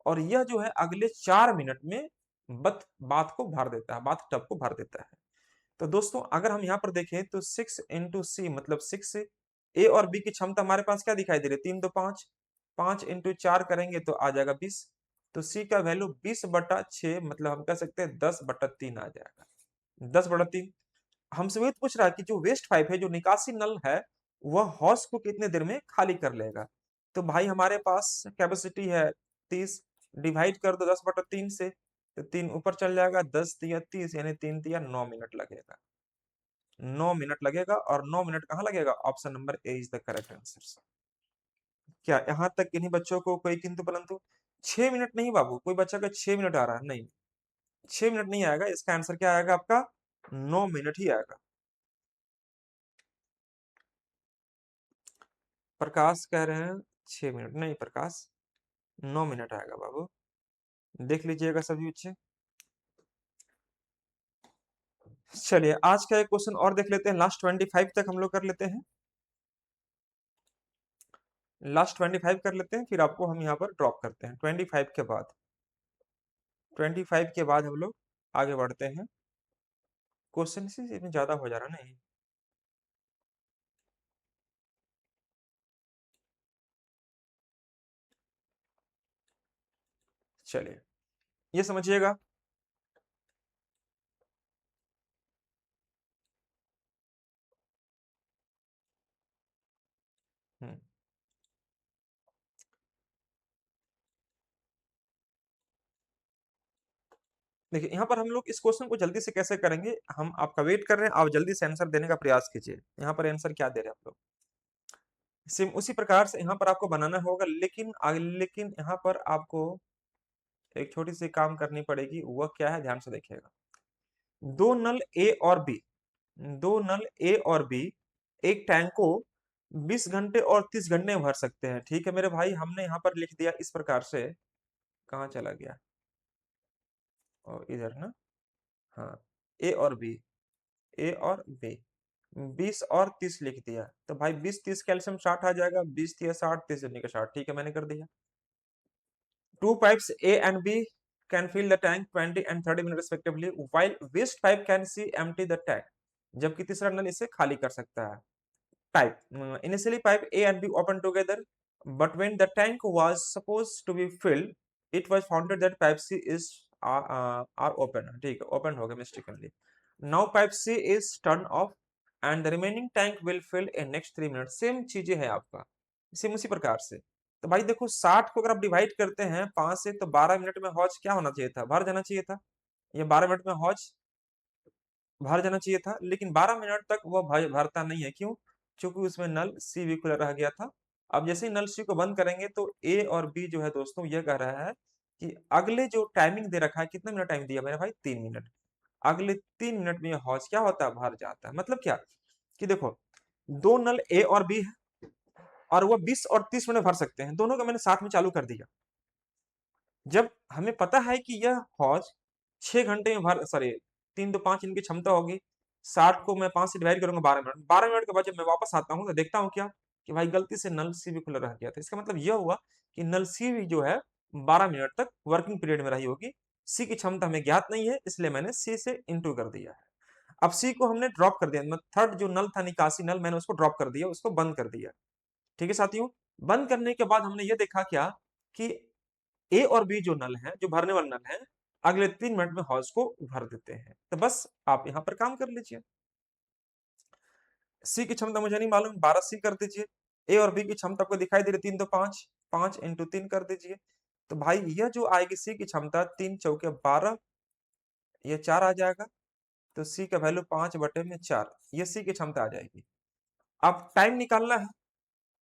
और यह जो है अगले 4 मिनट में बात को भर देता है, बाथ टब को भर देता है। तो दोस्तों अगर हम यहाँ पर देखें तो 6 इंटू सी मतलब 6। ए और बी की क्षमता हमारे पास क्या दिखाई दे रही है? 3 2 5। 5 इंटू 4 करेंगे तो आ जाएगा 20। तो सी का वैल्यू 20/6, मतलब हम कह सकते हैं 10/3 आ जाएगा। 10/3। हमसे वही पूछ रहा है कि जो वेस्ट पाइप है, जो निकासी नल है, वह हौस को कितने देर में खाली कर लेगा। तो भाई हमारे पास कैपेसिटी है 30, डिवाइड कर दो 10/3 से, तो 3 ऊपर चल जाएगा, 10 तिया 30, यानी 3 तिया 9 मिनट लगेगा। 9 मिनट लगेगा, और 9 मिनट कहाँ लगेगा? Option number A is the correct answer. क्या यहाँ तक किन्हीं बच्चों को कोई किंतु परंतु? 6 मिनट नहीं बाबू, कोई बच्चा का 6 मिनट आ रहा है, नहीं, 6 मिनट नहीं आएगा। इसका आंसर क्या आएगा आपका? 9 मिनट ही आएगा। प्रकाश कह रहे हैं 6 मिनट, नहीं प्रकाश 9 मिनट आएगा बाबू, देख लीजिएगा सभी बच्चे। चलिए आज का एक क्वेश्चन और देख लेते हैं, लास्ट 25 तक हम लोग कर लेते हैं, लास्ट 25 कर लेते हैं, फिर आपको हम यहाँ पर ड्रॉप करते हैं 25 के बाद, 25 के बाद हम लोग आगे बढ़ते हैं। क्वेश्चन से इसमें ज्यादा हो जा रहा नहीं। चलिए ये समझिएगा। हम्म, देखिए यहाँ पर हम लोग इस क्वेश्चन को जल्दी से कैसे करेंगे, हम आपका वेट कर रहे हैं, आप जल्दी से आंसर देने का प्रयास कीजिए। यहाँ पर आंसर क्या दे रहे हैं आप लोग, सेम उसी प्रकार से यहाँ पर आपको बनाना होगा, लेकिन यहाँ पर आपको एक छोटी सी काम करनी पड़ेगी, वह क्या है ध्यान से देखिएगा। दो नल ए और बी, दो नल ए और बी एक टैंक को 20 घंटे और 30 घंटे में भर सकते हैं। ठीक है मेरे भाई, हमने यहाँ पर लिख दिया इस प्रकार से, कहाँ चला गया, और इधर ना, हाँ, ए और बी, ए और बी 20 और 30 लिख दिया, तो भाई 20 30 कैल्शियम 60 आ जाएगा, 20 30 60, 30 दूनी का 60, ठीक है मैंने कर दिया। Two pipes A and B can fill the tank 20 and 30 minutes respectively, while waste pipe can see empty the tank. जबकि तीसरा नल इसे खाली कर सकता है। Pipe initially pipe A and B open together, but when the tank was supposed to be filled, it was found that pipe C is are open. ठीक है, open हो गया mistakenly. Now pipe C is turned off and the remaining tank will fill in next 3 minutes. Same चीजें है आपका, same उसी प्रकार से। तो भाई देखो 60 को अगर आप डिवाइड करते हैं 5 से, तो 12 मिनट में हौज क्या होना चाहिए था, भर जाना चाहिए था। ये 12 मिनट में हौज भर जाना चाहिए था, लेकिन 12 मिनट तक वो भरता नहीं है, क्यों, क्योंकि उसमें नल सी भी खुला रह गया था। अब जैसे ही नल सी को बंद करेंगे तो ए और बी जो है दोस्तों ये कह रहा है कि अगले जो टाइमिंग दे रखा है, कितना मिनट टाइम दिया मेरे भाई, 3 मिनट, अगले 3 मिनट में ये हौज क्या होता है, भर जाता है। मतलब क्या कि देखो दो नल ए और बी है, और वो 20 और 30 मिनट भर सकते हैं, दोनों का मैंने साथ में चालू कर दिया। जब हमें पता है कि यह हौज 6 घंटे में भर, सॉरी 3 तो 5 इनकी क्षमता होगी, 60 को मैं 5 से डिवाइड करूंगा 12 मिनट, 12 मिनट के बाद जब मैं वापस आता हूँ तो देखता हूँ क्या, कि भाई गलती से नल सी भी खुला रह गया था। इसका मतलब यह हुआ कि नल सी भी जो है 12 मिनट तक वर्किंग पीरियड में रही होगी। सी की क्षमता हमें ज्ञात नहीं है, इसलिए मैंने सी से इंटू कर दिया है। अब सी को हमने ड्रॉप कर दिया, मतलब थर्ड जो नल था निकासी नल, मैंने उसको ड्रॉप कर दिया, उसको बंद कर दिया। ठीक है साथियों, बंद करने के बाद हमने ये देखा क्या, कि ए और बी जो नल है, जो भरने वाले नल है, अगले 3 मिनट में हौज को भर देते हैं। तो बस आप यहाँ पर काम कर लीजिए। सी की क्षमता मुझे नहीं मालूम, 12 सी कर दीजिए। ए और बी की क्षमता आपको दिखाई दे रही, 3 तो 5, 5 इंटू 3 कर दीजिए। तो भाई यह जो आएगी सी की क्षमता, 3 चौके 12, ये 4 आ जाएगा। तो सी का वैल्यू 5/4, ये सी की क्षमता आ जाएगी। अब टाइम निकालना है,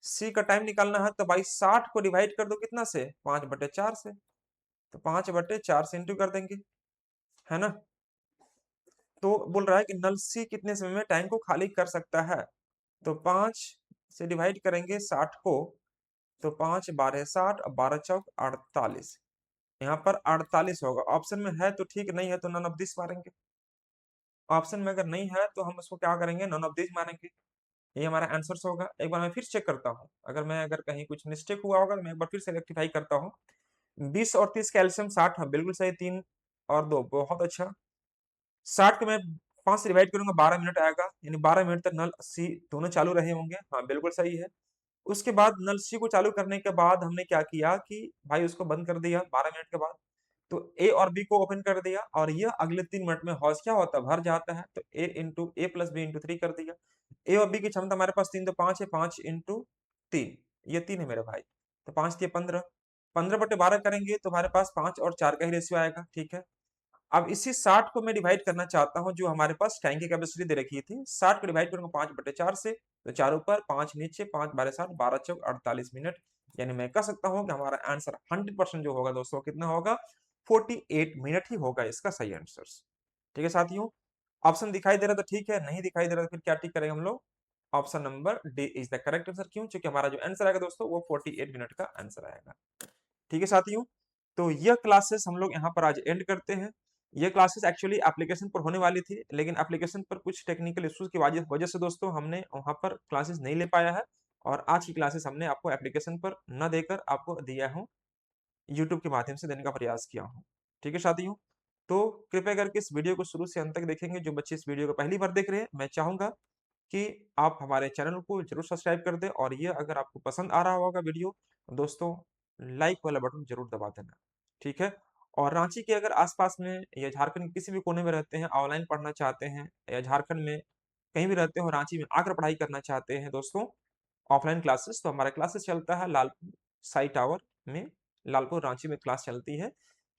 सी का टाइम निकालना है, तो भाई 60 को डिवाइड कर दो कितना से, 5/4 से, तो 5/4 से इंटू कर देंगे, है ना। तो बोल रहा है कि नल सी कितने समय में टैंक को खाली कर सकता है, तो 5 से डिवाइड करेंगे 60 को, तो 5 12 60, 12 चौक 48, यहाँ पर 48 होगा। ऑप्शन में है तो ठीक, नहीं है तो नन ऑफ दिस मारेंगे। ऑप्शन में अगर नहीं है तो हम उसको क्या करेंगे, नन ऑफ दिस मारेंगे। ये हमारा आंसर होगा। एक बार मैं फिर चेक करता हूँ, अगर कहीं कुछ मिस्टेक हुआ होगा तो मैं एक बार फिर से रेक्टिफाई करता हूँ। 20 और 30 कैल्शियम 60, हाँ बिल्कुल सही, 3 और 2 बहुत अच्छा। 60 को मैं 5 से डिवाइड करूंगा, 12 मिनट आएगा, यानी 12 मिनट तक नल सी दोनों चालू रहे होंगे, हाँ बिल्कुल सही है। उसके बाद नल सी को चालू करने के बाद हमने क्या किया कि भाई उसको बंद कर दिया 12 मिनट के बाद, तो ए और बी को ओपन कर दिया, और यह अगले 3 मिनट में हौज क्या होता है, भर जाता है। तो ए इंटू ए प्लस बी इंटू 3 कर दिया। ए और बी की क्षमता हमारे पास 3 तो 5 है, 5 इंटू 3, ये 3 है मेरे भाई, तो 5 के 15, 15/12 करेंगे तो हमारे पास 5 और 4 का ही रेशियो आएगा। ठीक है, अब इसी 60 को मैं डिवाइड करना चाहता हूं, जो हमारे पास टैंक की कैपेसिटी दे रखी थी, 60 को डिवाइड करूंगा 5/4 से, तो 4 ऊपर 5 नीचे, 5 12 60, 12 चौक 48 मिनट, यानी मैं कह सकता हूं कि हमारा आंसर 100% जो होगा दोस्तों कितना होगा, 48 मिनट ही होगा इसका सही आंसर। ठीक है साथियों, ऑप्शन दिखाई दे रहा तो ठीक है, नहीं दिखाई दे रहा तो फिर क्या टिक करेंगे हम लोग, option number D is the correct answer. क्यों? क्योंकि हमारा जो आंसर आएगा दोस्तों वो 48 मिनट का आंसर आएगा। ठीक है साथियों, तो यह क्लासेस हम लोग यहाँ पर आज एंड करते हैं। ये क्लासेस एक्चुअली एप्लीकेशन पर होने वाली थी, लेकिन एप्लीकेशन पर कुछ टेक्निकल इश्यूज की वजह से दोस्तों हमने वहाँ पर क्लासेस नहीं ले पाया है, और आज की क्लासेस हमने आपको एप्लीकेशन पर न देकर आपको दिया हूँ, यूट्यूब के माध्यम से देने का प्रयास किया हूँ। ठीक है साथियों, तो कृपया करके इस वीडियो को शुरू से अंत तक देखेंगे। जो बच्चे इस वीडियो को पहली बार देख रहे हैं, मैं चाहूंगा कि आप हमारे चैनल को जरूर सब्सक्राइब कर दें, और ये अगर आपको पसंद आ रहा होगा वीडियो, दोस्तों लाइक वाला बटन जरूर दबा देना। ठीक है, और रांची के अगर आसपास में या झारखंड के किसी भी कोने में रहते हैं, ऑनलाइन पढ़ना चाहते हैं, या झारखंड में कहीं भी रहते हो, रांची में आकर पढ़ाई करना चाहते हैं दोस्तों ऑफलाइन क्लासेस, तो हमारा क्लासेस चलता है लालपुर साई टावर में, लालपुर रांची में क्लास चलती है।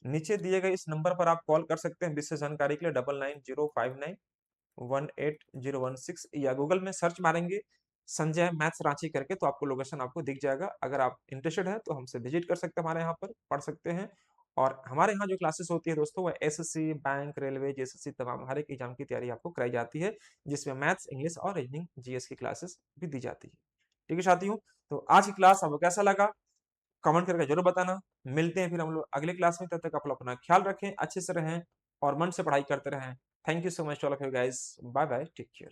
नीचे दिए गए इस नंबर पर आप कॉल कर सकते हैं विशेष जानकारी के लिए, 9905918016, या गूगल में सर्च मारेंगे संजय मैथ्स रांची करके, तो आपको लोकेशन आपको दिख जाएगा। अगर आप इंटरेस्टेड है तो हमसे विजिट कर सकते हैं, हमारे यहाँ पर पढ़ सकते हैं। और हमारे यहाँ जो क्लासेस होती है दोस्तों, वह एसएससी, बैंक, रेलवे, जेएसएससी तमाम हर एक एग्जाम की तैयारी आपको कराई जाती है, जिसमें मैथ्स, इंग्लिश और रीजनिंग, जीएस की क्लासेस भी दी जाती है। ठीक है साथियों, तो आज की क्लास आपको कैसा लगा कमेंट करके जरूर बताना। मिलते हैं फिर हम लोग अगले क्लास में, तब तक आप लोग अपना ख्याल रखें, अच्छे से रहें और मन से पढ़ाई करते रहें। Thank you so much all of you guys, bye bye, take care.